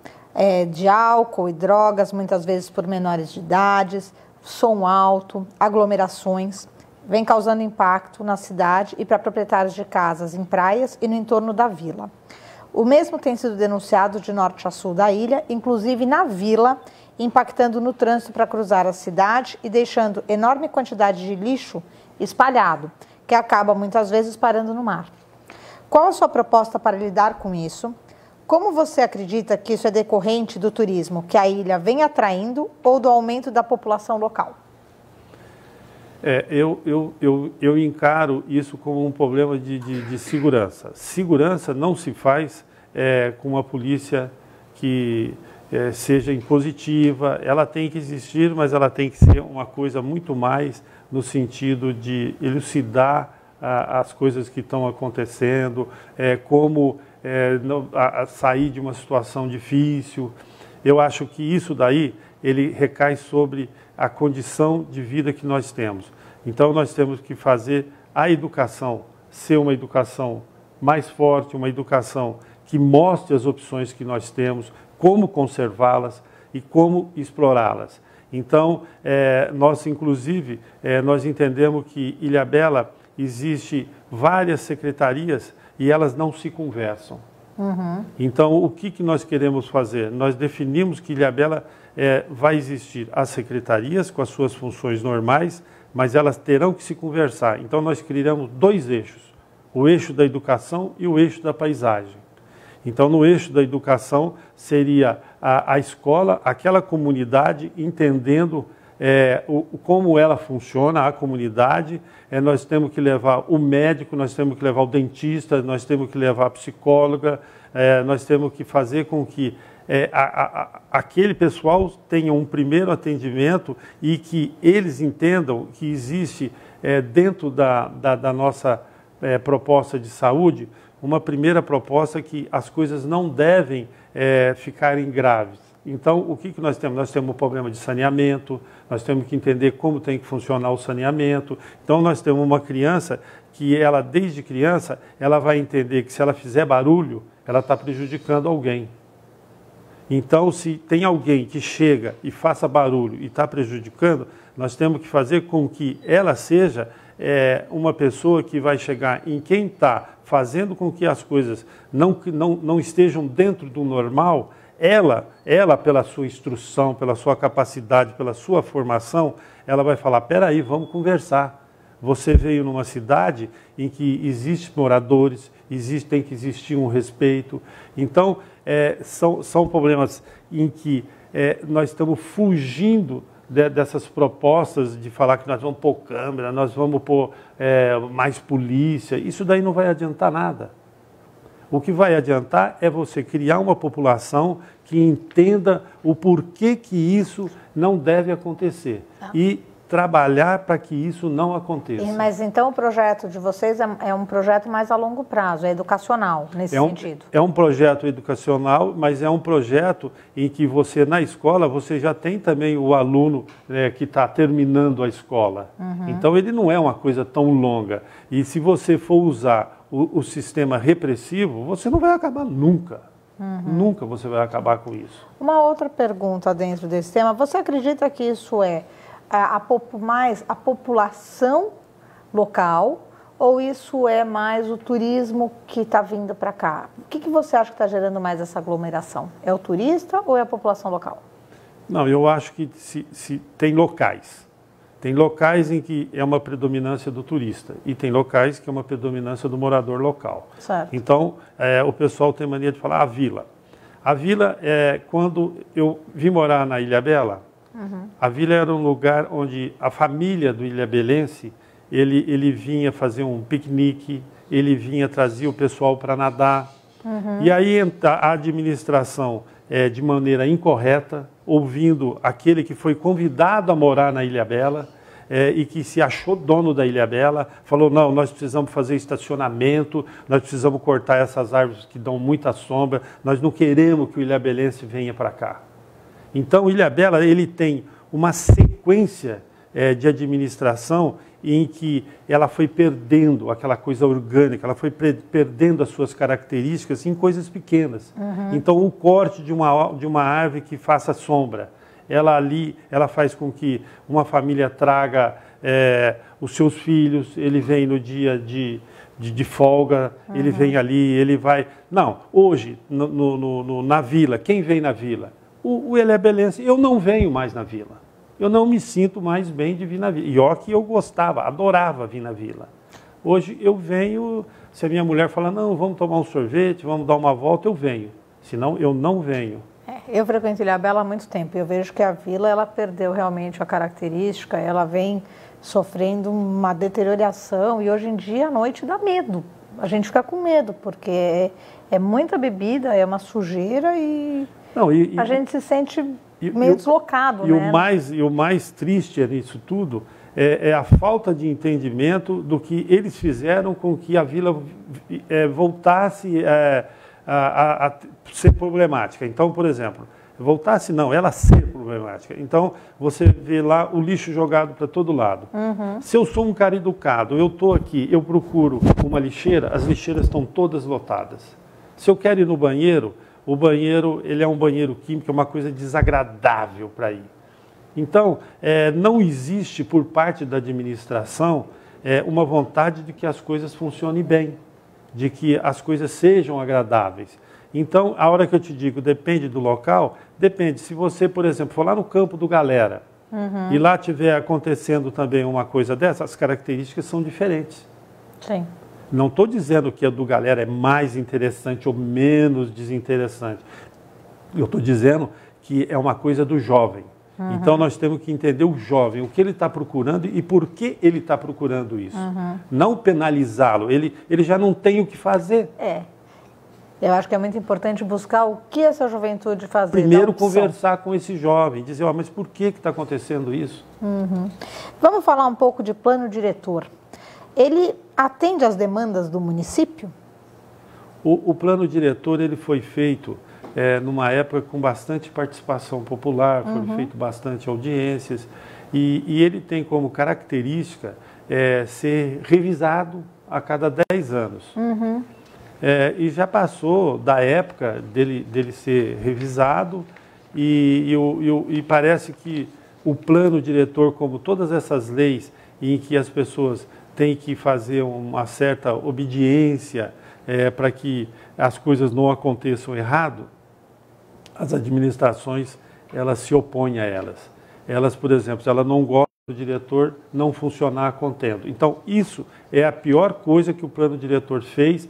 de álcool e drogas, muitas vezes por menores de idades, som alto, aglomerações, vem causando impacto na cidade e para proprietários de casas em praias e no entorno da vila. O mesmo tem sido denunciado de norte a sul da ilha, inclusive na vila, impactando no trânsito para cruzar a cidade e deixando enorme quantidade de lixo espalhado, que acaba muitas vezes parando no mar. Qual a sua proposta para lidar com isso? Como você acredita que isso é decorrente do turismo que a ilha vem atraindo ou do aumento da população local? Eu encaro isso como um problema de segurança. Segurança não se faz com uma polícia que seja impositiva. Ela tem que existir, mas ela tem que ser uma coisa muito mais no sentido de elucidar as coisas que estão acontecendo, como sair de uma situação difícil. Eu acho que isso daí, ele recai sobre a condição de vida que nós temos. Então, nós temos que fazer a educação ser uma educação mais forte, uma educação que mostre as opções que nós temos, como conservá-las e como explorá-las. Então, nós, inclusive, nós entendemos que Ilhabela existe várias secretarias e elas não se conversam. Uhum. Então, o que nós queremos fazer? Nós definimos que Ilhabela vai existir as secretarias com as suas funções normais, mas elas terão que se conversar. Então, nós criamos dois eixos, o eixo da educação e o eixo da paisagem. Então, no eixo da educação, seria a escola, aquela comunidade, entendendo como ela funciona, a comunidade. Nós temos que levar o médico, nós temos que levar o dentista, nós temos que levar a psicóloga, nós temos que fazer com que aquele pessoal tenha um primeiro atendimento e que eles entendam que existe dentro da nossa proposta de saúde, uma primeira proposta que as coisas não devem ficarem graves. Então, o que nós temos? Nós temos um problema de saneamento, nós temos que entender como tem que funcionar o saneamento. Então, nós temos uma criança que ela, desde criança, ela vai entender que se ela fizer barulho, ela está prejudicando alguém. Então, se tem alguém que chega e faça barulho e está prejudicando, nós temos que fazer com que ela seja uma pessoa que vai chegar em quem está fazendo com que as coisas não estejam dentro do normal. Ela, pela sua instrução, pela sua capacidade, pela sua formação, ela vai falar, peraí, vamos conversar. Você veio numa cidade em que existem moradores, tem que existir um respeito. Então, são problemas em que nós estamos fugindo dessas propostas de falar que nós vamos pôr câmera, nós vamos pôr mais polícia. Isso daí não vai adiantar nada. O que vai adiantar é você criar uma população que entenda o porquê que isso não deve acontecer e trabalhar para que isso não aconteça. Mas então o projeto de vocês é um projeto mais a longo prazo, é educacional nesse sentido? É um projeto educacional, mas é um projeto em que você, na escola, você já tem também o aluno que está terminando a escola. Uhum. Então ele não é uma coisa tão longa. E se você for usar o sistema repressivo, você não vai acabar nunca. Uhum. Nunca você vai acabar com isso. Uma outra pergunta dentro desse tema, você acredita que isso mais a população local ou isso é mais o turismo que está vindo para cá? O que você acha que está gerando mais essa aglomeração? É o turista ou é a população local? Não, eu acho que se tem locais. Tem locais em que é uma predominância do turista e tem locais que é uma predominância do morador local. Certo. Então, o pessoal tem mania de falar a vila. A vila, quando eu vim morar na Ilhabela, uhum. A vila era um lugar onde a família do ilhabelense, ele vinha fazer um piquenique, ele vinha trazer o pessoal para nadar. Uhum. E aí a administração, de maneira incorreta, ouvindo aquele que foi convidado a morar na Ilhabela e que se achou dono da Ilhabela, falou, não, nós precisamos fazer estacionamento, nós precisamos cortar essas árvores que dão muita sombra, nós não queremos que o ilhabelense venha para cá. Então, Ilhabela, ele tem uma sequência de administração em que ela foi perdendo aquela coisa orgânica, ela foi perdendo as suas características em coisas pequenas. Uhum. Então, o corte de uma árvore que faça sombra, ela faz com que uma família traga os seus filhos, ele vem no dia de folga, uhum. Ele vem ali, ele vai... Não, hoje, na vila, quem vem na vila? o elebelense, eu não venho mais na vila. Eu não me sinto mais bem de vir na vila. E ó que eu gostava, adorava vir na vila. Hoje eu venho, se a minha mulher falar, não, vamos tomar um sorvete, vamos dar uma volta, eu venho. Senão eu não venho. Eu frequento Ilhabela há muito tempo e eu vejo que a vila ela perdeu realmente a característica, ela vem sofrendo uma deterioração e hoje em dia à noite dá medo. A gente fica com medo, porque é muita bebida, é uma sujeira e, a gente se sente meio deslocado. E o mais triste nisso tudo é a falta de entendimento do que eles fizeram com que a vila voltasse a ser problemática. Então, por exemplo, voltasse não, ela ser problemática. Então, você vê lá o lixo jogado para todo lado. Se eu sou um cara educado, eu estou aqui, eu procuro uma lixeira, as lixeiras estão todas lotadas. Se eu quero ir no banheiro, o banheiro ele é um banheiro químico, é uma coisa desagradável para ir. Então, não existe por parte da administração uma vontade de que as coisas funcionem bem, de que as coisas sejam agradáveis. Então, a hora que eu te digo, depende do local, depende. Se você, por exemplo, for lá no campo do Galera e lá estiver acontecendo também uma coisa dessa, as características são diferentes. Sim. Não estou dizendo que a do Galera é mais interessante ou menos desinteressante. Eu estou dizendo que é uma coisa do jovem. Então, nós temos que entender o jovem, o que ele está procurando e por que ele está procurando isso. Não penalizá-lo, ele já não tem o que fazer. Eu acho que é muito importante buscar o que essa juventude fazer. Primeiro, conversar com esse jovem, dizer, mas por que está acontecendo isso? Vamos falar um pouco de plano diretor. Ele atende às demandas do município? O plano diretor ele foi feito numa época com bastante participação popular, foram feitas bastante audiências, e ele tem como característica ser revisado a cada 10 anos. E já passou da época dele ser revisado e parece que o plano diretor, como todas essas leis em que as pessoas têm que fazer uma certa obediência para que as coisas não aconteçam errado, as administrações elas se opõem a elas. Elas, por exemplo, se ela não gosta do diretor não funcionar contendo. Então, isso é a pior coisa que o plano diretor fez,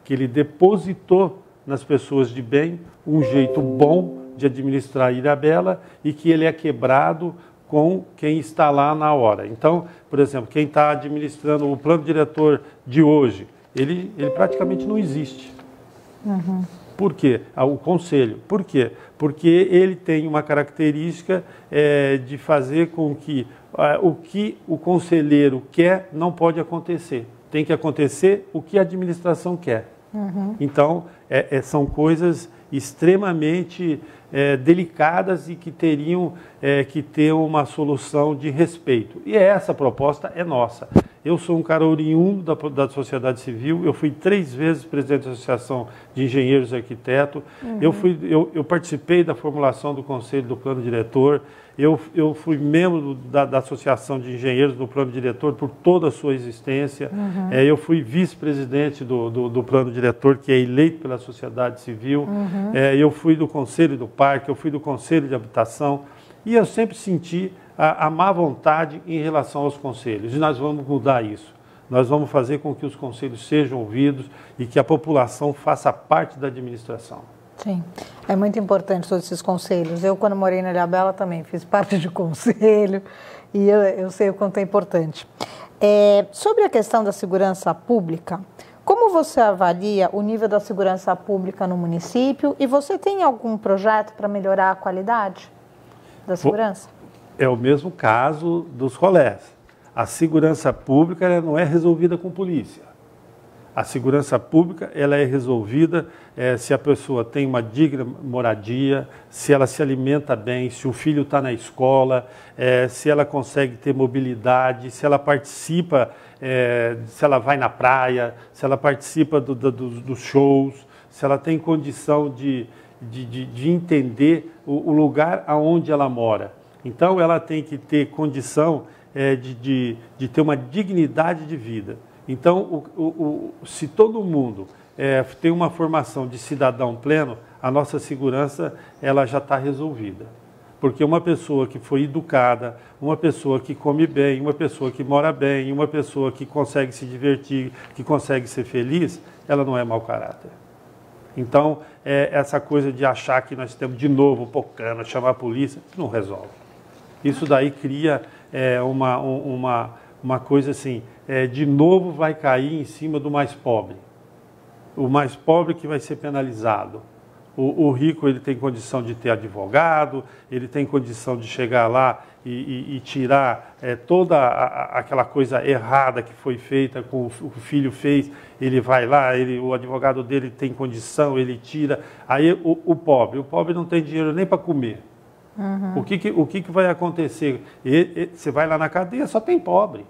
que ele depositou nas pessoas de bem um jeito bom de administrar Ilhabela e que ele é quebrado com quem está lá na hora. Então, por exemplo, quem está administrando o plano diretor de hoje, ele praticamente não existe. Por quê? O conselho. Por quê? Porque ele tem uma característica de fazer com que o que o conselheiro quer não pode acontecer. Tem que acontecer o que a administração quer. Então, são coisas extremamente delicadas e que teriam que ter uma solução de respeito. E essa proposta é nossa. Eu sou um cara oriundo da sociedade civil, eu fui 3 vezes presidente da Associação de Engenheiros e Arquitetos, eu participei da formulação do Conselho do Plano Diretor, eu fui membro da Associação de Engenheiros do Plano Diretor por toda a sua existência, eu fui vice-presidente do Plano Diretor, que é eleito pela sociedade civil, eu fui do Conselho do Parque, eu fui do Conselho de Habitação, e eu sempre senti a má vontade em relação aos conselhos. E nós vamos mudar isso. Nós vamos fazer com que os conselhos sejam ouvidos e que a população faça parte da administração. Sim, é muito importante todos esses conselhos. Eu, quando morei na Ilhabela, também fiz parte de conselho e eu sei o quanto é importante. Sobre a questão da segurança pública, como você avalia o nível da segurança pública no município e você tem algum projeto para melhorar a qualidade da segurança? É o mesmo caso dos rolés. A segurança pública não é resolvida com polícia. A segurança pública ela é resolvida se a pessoa tem uma digna moradia, se ela se alimenta bem, se o filho está na escola, se ela consegue ter mobilidade, se ela participa, se ela vai na praia, se ela participa dos shows, se ela tem condição de entender o lugar aonde ela mora. Então, ela tem que ter condição de ter uma dignidade de vida. Então, se todo mundo tem uma formação de cidadão pleno, a nossa segurança ela já está resolvida. Porque uma pessoa que foi educada, uma pessoa que come bem, uma pessoa que mora bem, uma pessoa que consegue se divertir, que consegue ser feliz, ela não é mau caráter. Então, essa coisa de achar que nós temos de novo pocana, chamar a polícia, não resolve. Isso daí cria uma coisa assim, de novo vai cair em cima do mais pobre. O mais pobre que vai ser penalizado. O rico ele tem condição de ter advogado, ele tem condição de chegar lá e tirar toda aquela coisa errada que foi feita, com o filho fez, ele vai lá, o advogado dele tem condição, ele tira. Aí o pobre não tem dinheiro nem para comer. Uhum. O que vai acontecer? Você vai lá na cadeia, só tem pobre.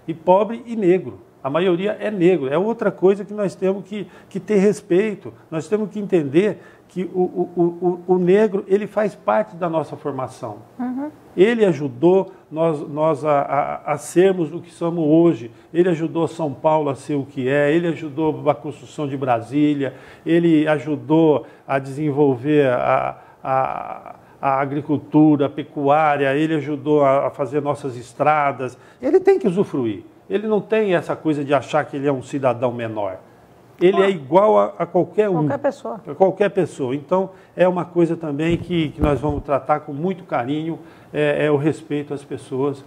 E pobre e negro. A maioria é negro. É outra coisa que nós temos que ter respeito. Nós temos que entender que o negro ele faz parte da nossa formação. Uhum. Ele ajudou nós a sermos o que somos hoje. Ele ajudou São Paulo a ser o que é. Ele ajudou a construção de Brasília. Ele ajudou a desenvolver a agricultura, a pecuária. Ele ajudou a fazer nossas estradas. Ele tem que usufruir. Ele não tem essa coisa de achar que ele é um cidadão menor. Ele é igual a qualquer um. Qualquer pessoa. Qualquer pessoa. Então, é uma coisa também que nós vamos tratar com muito carinho, é o respeito às pessoas,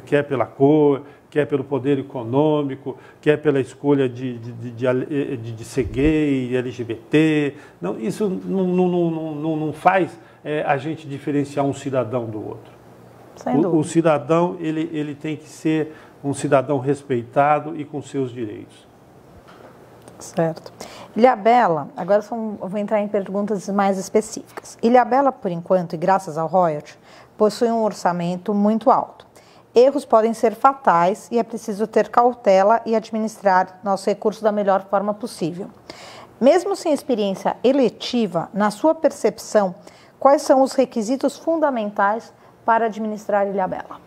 quer pela cor, quer pelo poder econômico, quer pela escolha de ser gay, LGBT. Não, isso não faz a gente diferenciar um cidadão do outro. Sem dúvida. O cidadão ele tem que ser um cidadão respeitado e com seus direitos. Certo. Ilhabela, agora eu vou entrar em perguntas mais específicas. Ilhabela, por enquanto, e graças ao royalty, possui um orçamento muito alto. Erros podem ser fatais e é preciso ter cautela e administrar nosso recurso da melhor forma possível. Mesmo sem experiência eletiva, na sua percepção, quais são os requisitos fundamentais para administrar Ilhabela?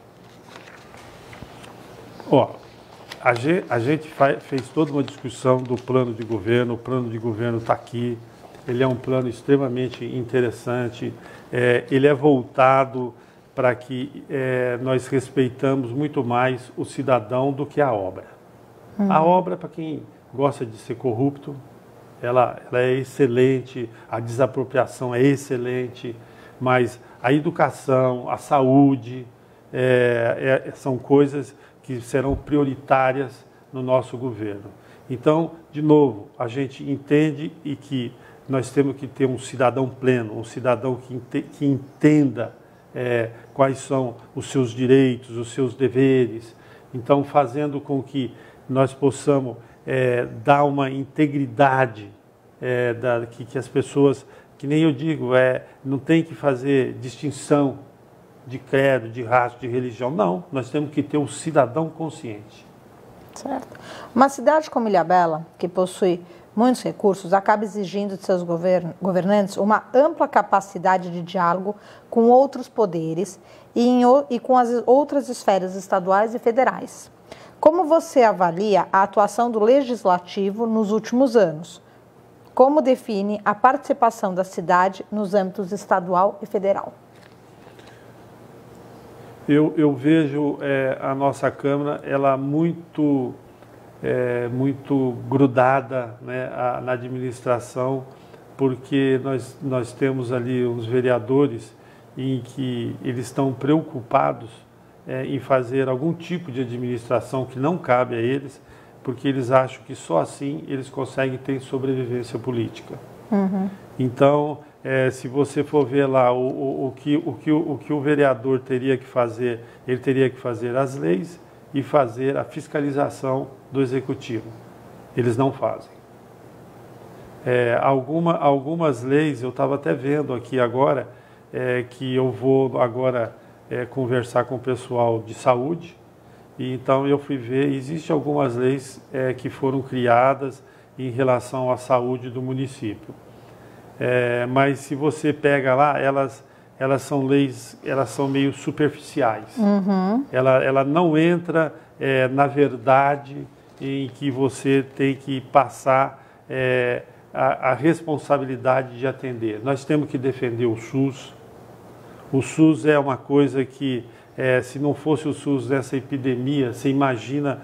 A gente fez toda uma discussão do plano de governo, o plano de governo está aqui, ele é um plano extremamente interessante, ele é voltado para que nós respeitamos muito mais o cidadão do que a obra. A obra, para quem gosta de ser corrupto, ela é excelente, a desapropriação é excelente, mas a educação, a saúde, são coisas que serão prioritárias no nosso governo. Então, de novo, a gente entende e que nós temos que ter um cidadão pleno, um cidadão que entenda quais são os seus direitos, os seus deveres. Então, fazendo com que nós possamos dar uma integridade, que as pessoas, que nem eu digo, não tem que fazer distinção de credo, de raça, de religião. Não, nós temos que ter um cidadão consciente. Certo. Uma cidade como Ilhabela, que possui muitos recursos, acaba exigindo de seus governantes uma ampla capacidade de diálogo com outros poderes e com as outras esferas estaduais e federais. Como você avalia a atuação do Legislativo nos últimos anos? Como define a participação da cidade nos âmbitos estadual e federal? Eu vejo a nossa Câmara ela muito grudada, né, na administração, porque nós temos ali uns vereadores em que eles estão preocupados em fazer algum tipo de administração que não cabe a eles, porque eles acham que só assim eles conseguem ter sobrevivência política. Uhum. Então, se você for ver lá o que o vereador teria que fazer, ele teria que fazer as leis e fazer a fiscalização do executivo. Eles não fazem. Algumas leis, eu estava até vendo aqui agora, que eu vou agora conversar com o pessoal de saúde, e então eu fui ver, existem algumas leis que foram criadas em relação à saúde do município. Mas se você pega lá, elas são leis, elas são meio superficiais. Uhum. Ela não entra na verdade em que você tem que passar a responsabilidade de atender. Nós temos que defender o SUS. O SUS é uma coisa que, se não fosse o SUS nessa epidemia, você imagina,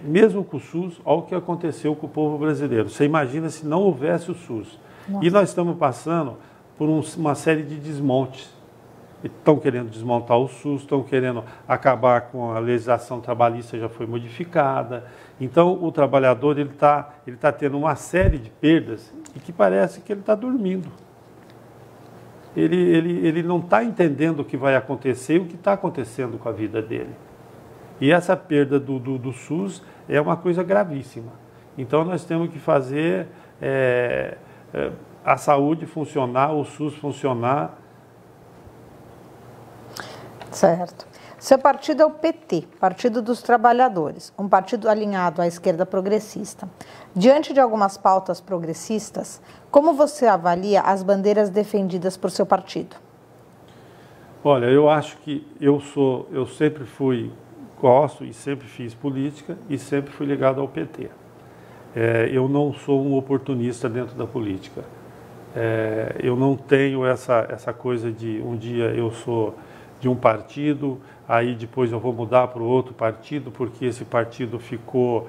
mesmo com o SUS, olha o que aconteceu com o povo brasileiro. Você imagina se não houvesse o SUS. Nossa. E nós estamos passando por uma série de desmontes. Estão querendo desmontar o SUS, estão querendo acabar com a legislação trabalhista, já foi modificada. Então, o trabalhador ele tá tendo uma série de perdas e que parece que ele está dormindo. Ele não está entendendo o que vai acontecer e o que está acontecendo com a vida dele. E essa perda do SUS é uma coisa gravíssima. Então, nós temos que fazer a saúde funcionar, o SUS funcionar. Certo. Seu partido é o PT, Partido dos Trabalhadores, um partido alinhado à esquerda progressista. Diante de algumas pautas progressistas, como você avalia as bandeiras defendidas por seu partido? Olha, eu acho que eu sempre gosto e sempre fiz política e sempre fui ligado ao PT. Eu não sou um oportunista dentro da política. Eu não tenho essa coisa de um dia eu sou de um partido, aí depois eu vou mudar para o outro partido porque esse partido ficou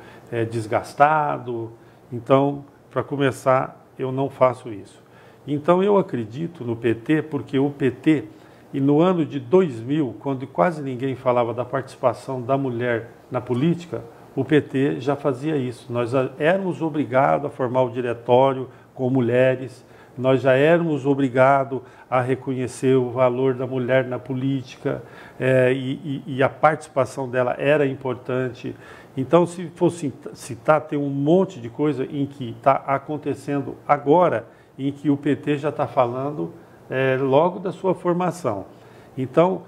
desgastado. Então, para começar, eu não faço isso. Então, eu acredito no PT porque o PT, e no ano de 2000, quando quase ninguém falava da participação da mulher na política, o PT já fazia isso. Nós éramos obrigados a formar o diretório com mulheres, nós já éramos obrigados a reconhecer o valor da mulher na política e a participação dela era importante. Então, se fosse citar, tem um monte de coisa em que está acontecendo agora, em que o PT já está falando logo da sua formação. Então,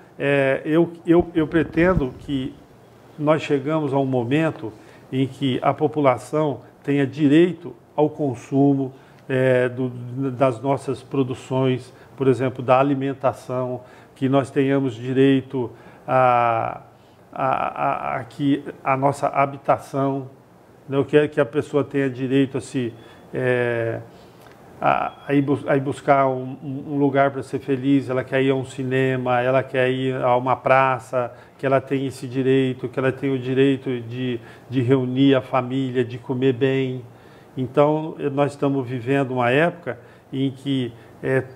eu pretendo que nós chegamos a um momento em que a população tenha direito ao consumo das nossas produções, por exemplo, da alimentação, que nós tenhamos direito a nossa habitação, né? Que a pessoa tenha direito a ir buscar um lugar para ser feliz, ela quer ir a um cinema, ela quer ir a uma praça, que ela tem esse direito, que ela tem o direito de reunir a família, de comer bem. Então, nós estamos vivendo uma época em que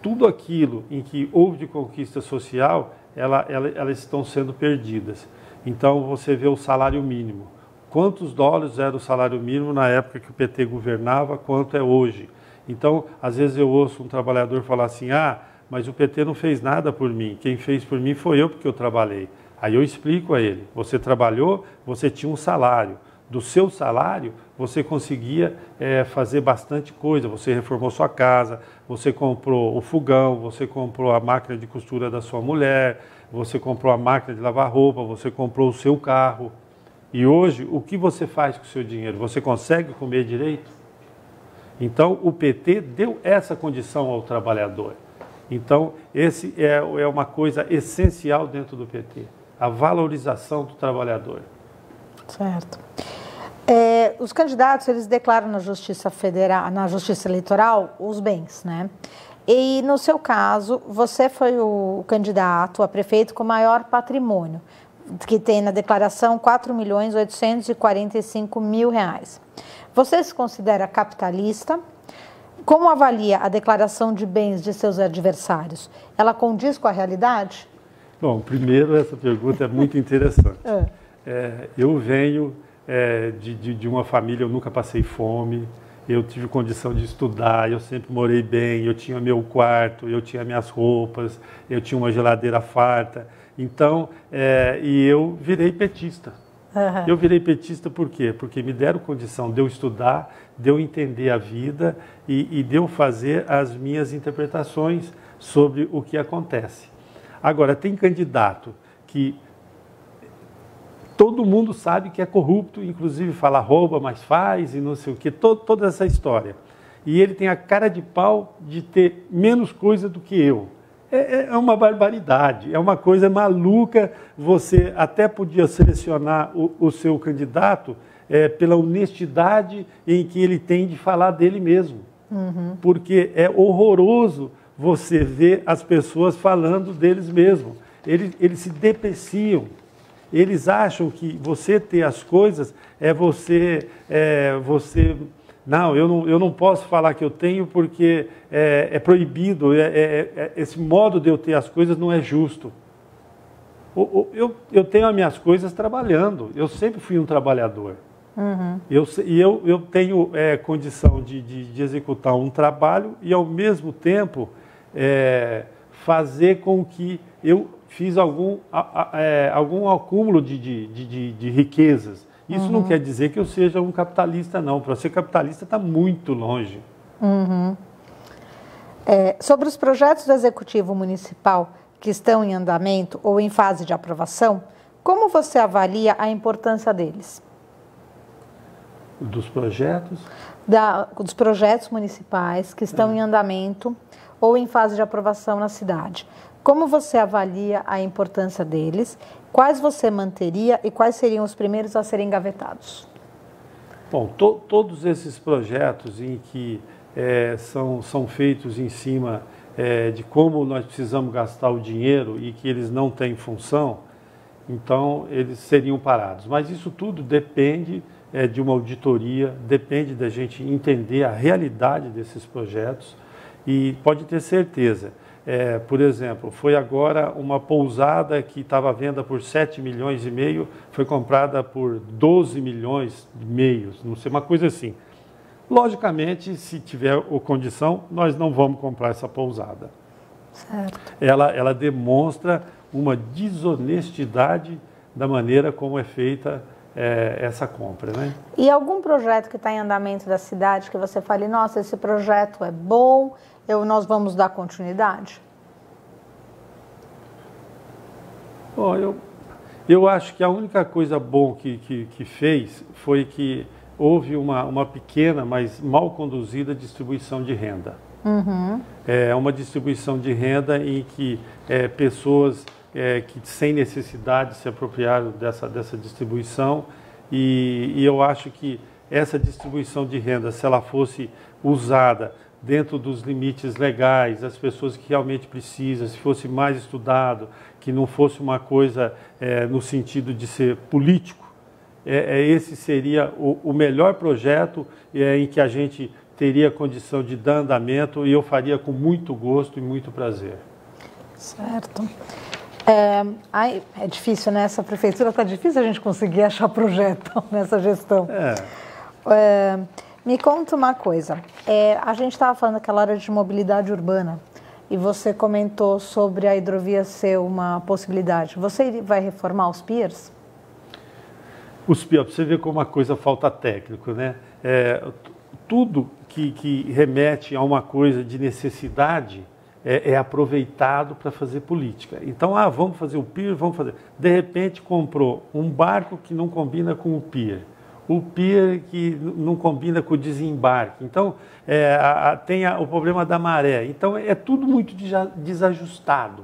tudo aquilo em que houve de conquista social, elas estão sendo perdidas. Então, você vê o salário mínimo. Quantos dólares era o salário mínimo na época que o PT governava, quanto é hoje? Então, às vezes eu ouço um trabalhador falar assim, mas o PT não fez nada por mim, quem fez por mim foi eu porque eu trabalhei. Aí eu explico a ele, você trabalhou, você tinha um salário. Do seu salário, você conseguia fazer bastante coisa. Você reformou sua casa, você comprou o fogão, você comprou a máquina de costura da sua mulher, você comprou a máquina de lavar roupa, você comprou o seu carro. E hoje, o que você faz com o seu dinheiro? Você consegue comer direito? Então, o PT deu essa condição ao trabalhador. Então, esse é uma coisa essencial dentro do PT, a valorização do trabalhador. Certo. Os candidatos, eles declaram na Justiça Federal, na Justiça Eleitoral, os bens, né? E no seu caso, você foi o candidato a prefeito com maior patrimônio, que tem na declaração R$4.845.000. Você se considera capitalista? Como avalia a declaração de bens de seus adversários? Ela condiz com a realidade? Bom, primeiro, essa pergunta é muito interessante. Eu venho de uma família, eu nunca passei fome, eu tive condição de estudar, eu sempre morei bem, eu tinha meu quarto, eu tinha minhas roupas, eu tinha uma geladeira farta. Então, e eu virei petista. Uhum. Eu virei petista por quê? Porque me deram condição de eu estudar, de eu entender a vida e de eu fazer as minhas interpretações sobre o que acontece. Agora, tem candidato que todo mundo sabe que é corrupto, inclusive fala rouba, mas faz e não sei o quê, toda essa história. E ele tem a cara de pau de ter menos coisa do que eu. É uma barbaridade, é uma coisa maluca. Você até podia selecionar o seu candidato pela honestidade em que ele tem de falar dele mesmo. Porque é horroroso você ver as pessoas falando deles mesmos. Eles se depreciam. Eles acham que você ter as coisas é você... Não, eu não posso falar que eu tenho porque é proibido. Esse modo de eu ter as coisas não é justo. Eu tenho as minhas coisas trabalhando. Eu sempre fui um trabalhador. Eu tenho condição de executar um trabalho e, ao mesmo tempo, fazer com que eu fiz algum acúmulo de riquezas. Isso não quer dizer que eu seja um capitalista, não. Para ser capitalista está muito longe. Sobre os projetos do Executivo Municipal que estão em andamento ou em fase de aprovação, como você avalia a importância deles? Dos projetos? Dos projetos municipais que estão em andamento ou em fase de aprovação na cidade. Como você avalia a importância deles? Quais você manteria e quais seriam os primeiros a serem engavetados? Bom, todos esses projetos em que são feitos em cima de como nós precisamos gastar o dinheiro e que eles não têm função, então eles seriam parados. Mas isso tudo depende de uma auditoria, depende da gente entender a realidade desses projetos e pode ter certeza. Por exemplo, foi agora uma pousada que estava à venda por 7,5 milhões, foi comprada por 12,5 milhões, não sei, uma coisa assim. Logicamente, se tiver condição, nós não vamos comprar essa pousada. Certo. Ela demonstra uma desonestidade da maneira como é feita essa compra, né? E algum projeto que está em andamento da cidade que você fale, nossa, esse projeto é bom, nós vamos dar continuidade? Bom, eu acho que a única coisa boa que fez foi que houve uma pequena, mas mal conduzida distribuição de renda. Uma distribuição de renda em que pessoas que sem necessidade se apropriaram dessa distribuição e eu acho que essa distribuição de renda, se ela fosse usada dentro dos limites legais, as pessoas que realmente precisam, se fosse mais estudado, que não fosse uma coisa no sentido de ser político, esse seria o melhor projeto em que a gente teria condição de dar andamento e eu faria com muito gosto e muito prazer. Certo. É difícil, né? Essa prefeitura está difícil a gente conseguir achar projeto nessa gestão. Me conta uma coisa. A gente estava falando aquela hora de mobilidade urbana e você comentou sobre a hidrovia ser uma possibilidade. Você vai reformar os piers? Os piers, você vê como a coisa falta técnico, né? Tudo que remete a uma coisa de necessidade é aproveitado para fazer política. Então, vamos fazer o pier, vamos fazer. De repente, comprou um barco que não combina com o pier que não combina com o desembarque. Então, tem o problema da maré. Então, é tudo muito desajustado.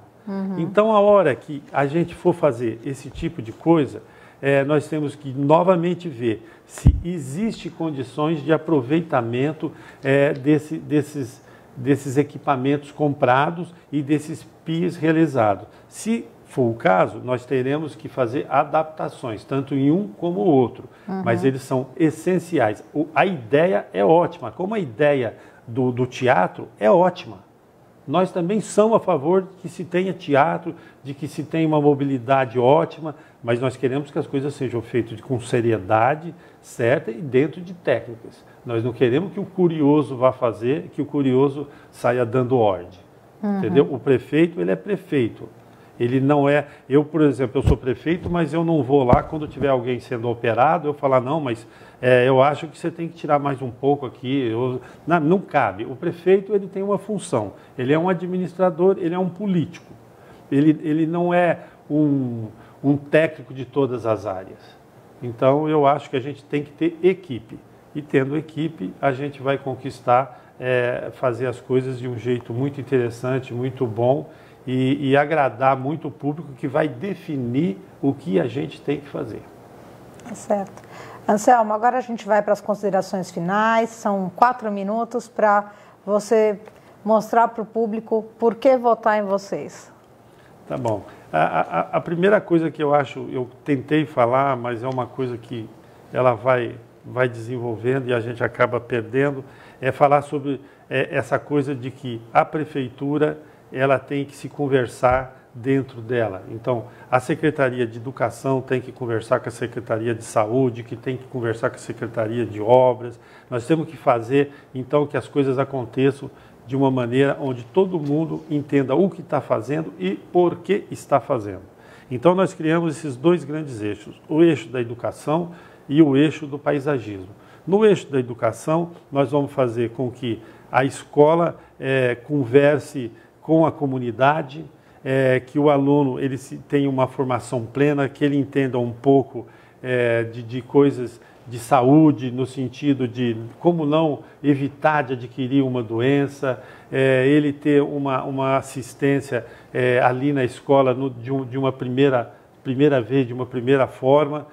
Então, a hora que a gente for fazer esse tipo de coisa, nós temos que novamente ver se existe condições de aproveitamento desses equipamentos comprados e desses piers realizados. Se for o caso, nós teremos que fazer adaptações, tanto em um como o outro, mas eles são essenciais. A ideia é ótima, como a ideia do teatro é ótima. Nós também somos a favor de que se tenha teatro, de que se tenha uma mobilidade ótima, mas nós queremos que as coisas sejam feitas com seriedade, certa e dentro de técnicas. Nós não queremos que o curioso vá fazer, que o curioso saia dando ordem. Entendeu? O prefeito, ele é prefeito. Ele não é... Eu, por exemplo, eu sou prefeito, mas eu não vou lá quando tiver alguém sendo operado, eu falar, não, mas eu acho que você tem que tirar mais um pouco aqui. Não cabe. O prefeito, ele tem uma função. Ele é um administrador, ele é um político. Ele não é um técnico de todas as áreas. Então, eu acho que a gente tem que ter equipe. E tendo equipe, a gente vai conquistar, fazer as coisas de um jeito muito interessante, muito bom e agradar muito o público que vai definir o que a gente tem que fazer. Certo. Anselmo, agora a gente vai para as considerações finais, são 4 minutos para você mostrar para o público por que votar em vocês. Tá bom. A primeira coisa que eu tentei falar, mas é uma coisa que ela vai desenvolvendo e a gente acaba perdendo, é falar sobre essa coisa de que a prefeitura ela tem que se conversar dentro dela. Então, a Secretaria de Educação tem que conversar com a Secretaria de Saúde, que tem que conversar com a Secretaria de Obras. Nós temos que fazer, então, que as coisas aconteçam de uma maneira onde todo mundo entenda o que está fazendo e por que está fazendo. Então, nós criamos esses 2 grandes eixos, o eixo da educação e o eixo do paisagismo. No eixo da educação, nós vamos fazer com que a escola converse com a comunidade, que o aluno ele tenha uma formação plena, que ele entenda um pouco de coisas de saúde, no sentido de como não evitar de adquirir uma doença, ele ter uma assistência ali na escola de uma primeira vez, de uma primeira forma.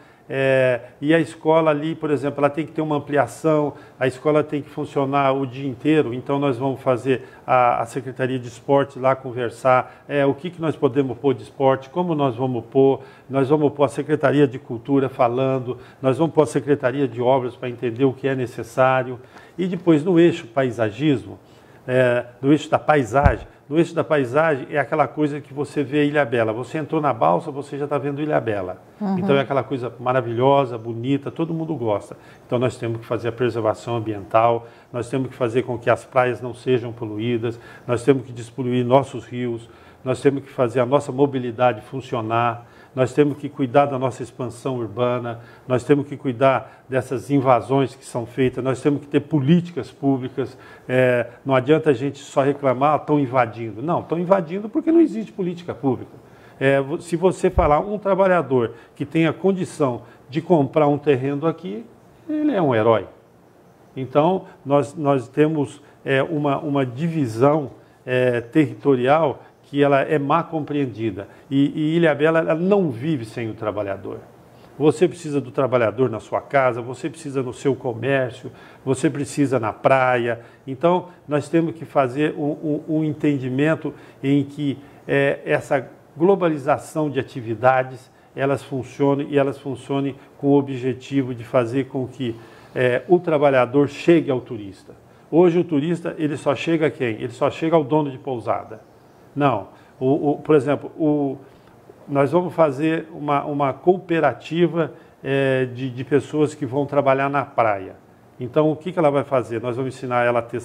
E a escola ali, por exemplo, ela tem que ter uma ampliação, a escola tem que funcionar o dia inteiro, então nós vamos fazer a Secretaria de Esportes lá conversar, o que nós podemos pôr de esporte, como nós vamos pôr a Secretaria de Cultura falando, nós vamos pôr a Secretaria de Obras para entender o que é necessário, e depois no eixo paisagismo, no eixo da paisagem, no eixo da paisagem é aquela coisa que você vê a Ilhabela. Você entrou na balsa, você já está vendo Ilhabela. Uhum. Então é aquela coisa maravilhosa, bonita, todo mundo gosta. Então nós temos que fazer a preservação ambiental, nós temos que fazer com que as praias não sejam poluídas, nós temos que despoluir nossos rios, nós temos que fazer a nossa mobilidade funcionar, nós temos que cuidar da nossa expansão urbana, nós temos que cuidar dessas invasões que são feitas, nós temos que ter políticas públicas. Não adianta a gente só reclamar, estão invadindo. Não, estão invadindo porque não existe política pública. Se você falar um trabalhador que tenha condição de comprar um terreno aqui, ele é um herói. Então, nós temos uma divisão territorial que ela é mal compreendida. E Ilhabela ela não vive sem o trabalhador. Você precisa do trabalhador na sua casa, você precisa no seu comércio, você precisa na praia. Então, nós temos que fazer um entendimento em que essa globalização de atividades, elas funcionem e elas funcionem com o objetivo de fazer com que o trabalhador chegue ao turista. Hoje o turista, ele só chega a quem? Ele só chega ao dono de pousada. Não, por exemplo, nós vamos fazer uma cooperativa de pessoas que vão trabalhar na praia. Então, o que ela vai fazer? Nós vamos ensinar ela a ter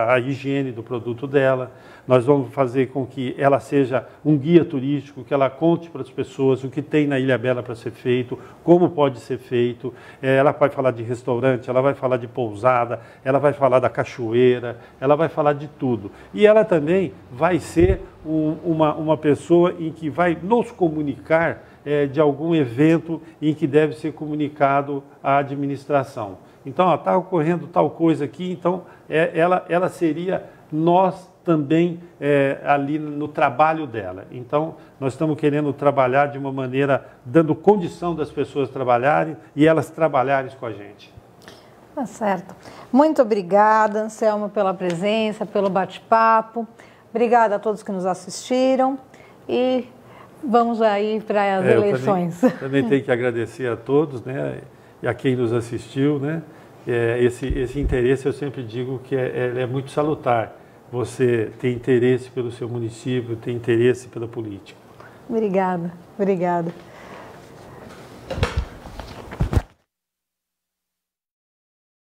a higiene do produto dela, nós vamos fazer com que ela seja um guia turístico, que ela conte para as pessoas o que tem na Ilhabela para ser feito, como pode ser feito. Ela vai falar de restaurante, ela vai falar de pousada, ela vai falar da cachoeira, ela vai falar de tudo. E ela também vai ser uma pessoa em que vai nos comunicar de algum evento em que deve ser comunicado à administração. Então, está ocorrendo tal coisa aqui, então ela seria nós também ali no trabalho dela. Então, nós estamos querendo trabalhar de uma maneira, dando condição das pessoas trabalharem e elas trabalharem com a gente. Tá certo. Muito obrigada, Anselmo, pela presença, pelo bate-papo. Obrigada a todos que nos assistiram e vamos aí para as eleições. Também tenho que agradecer a todos, né? E a quem nos assistiu, né? Esse interesse, eu sempre digo que é muito salutar. Você tem interesse pelo seu município, tem interesse pela política. Obrigada, obrigada.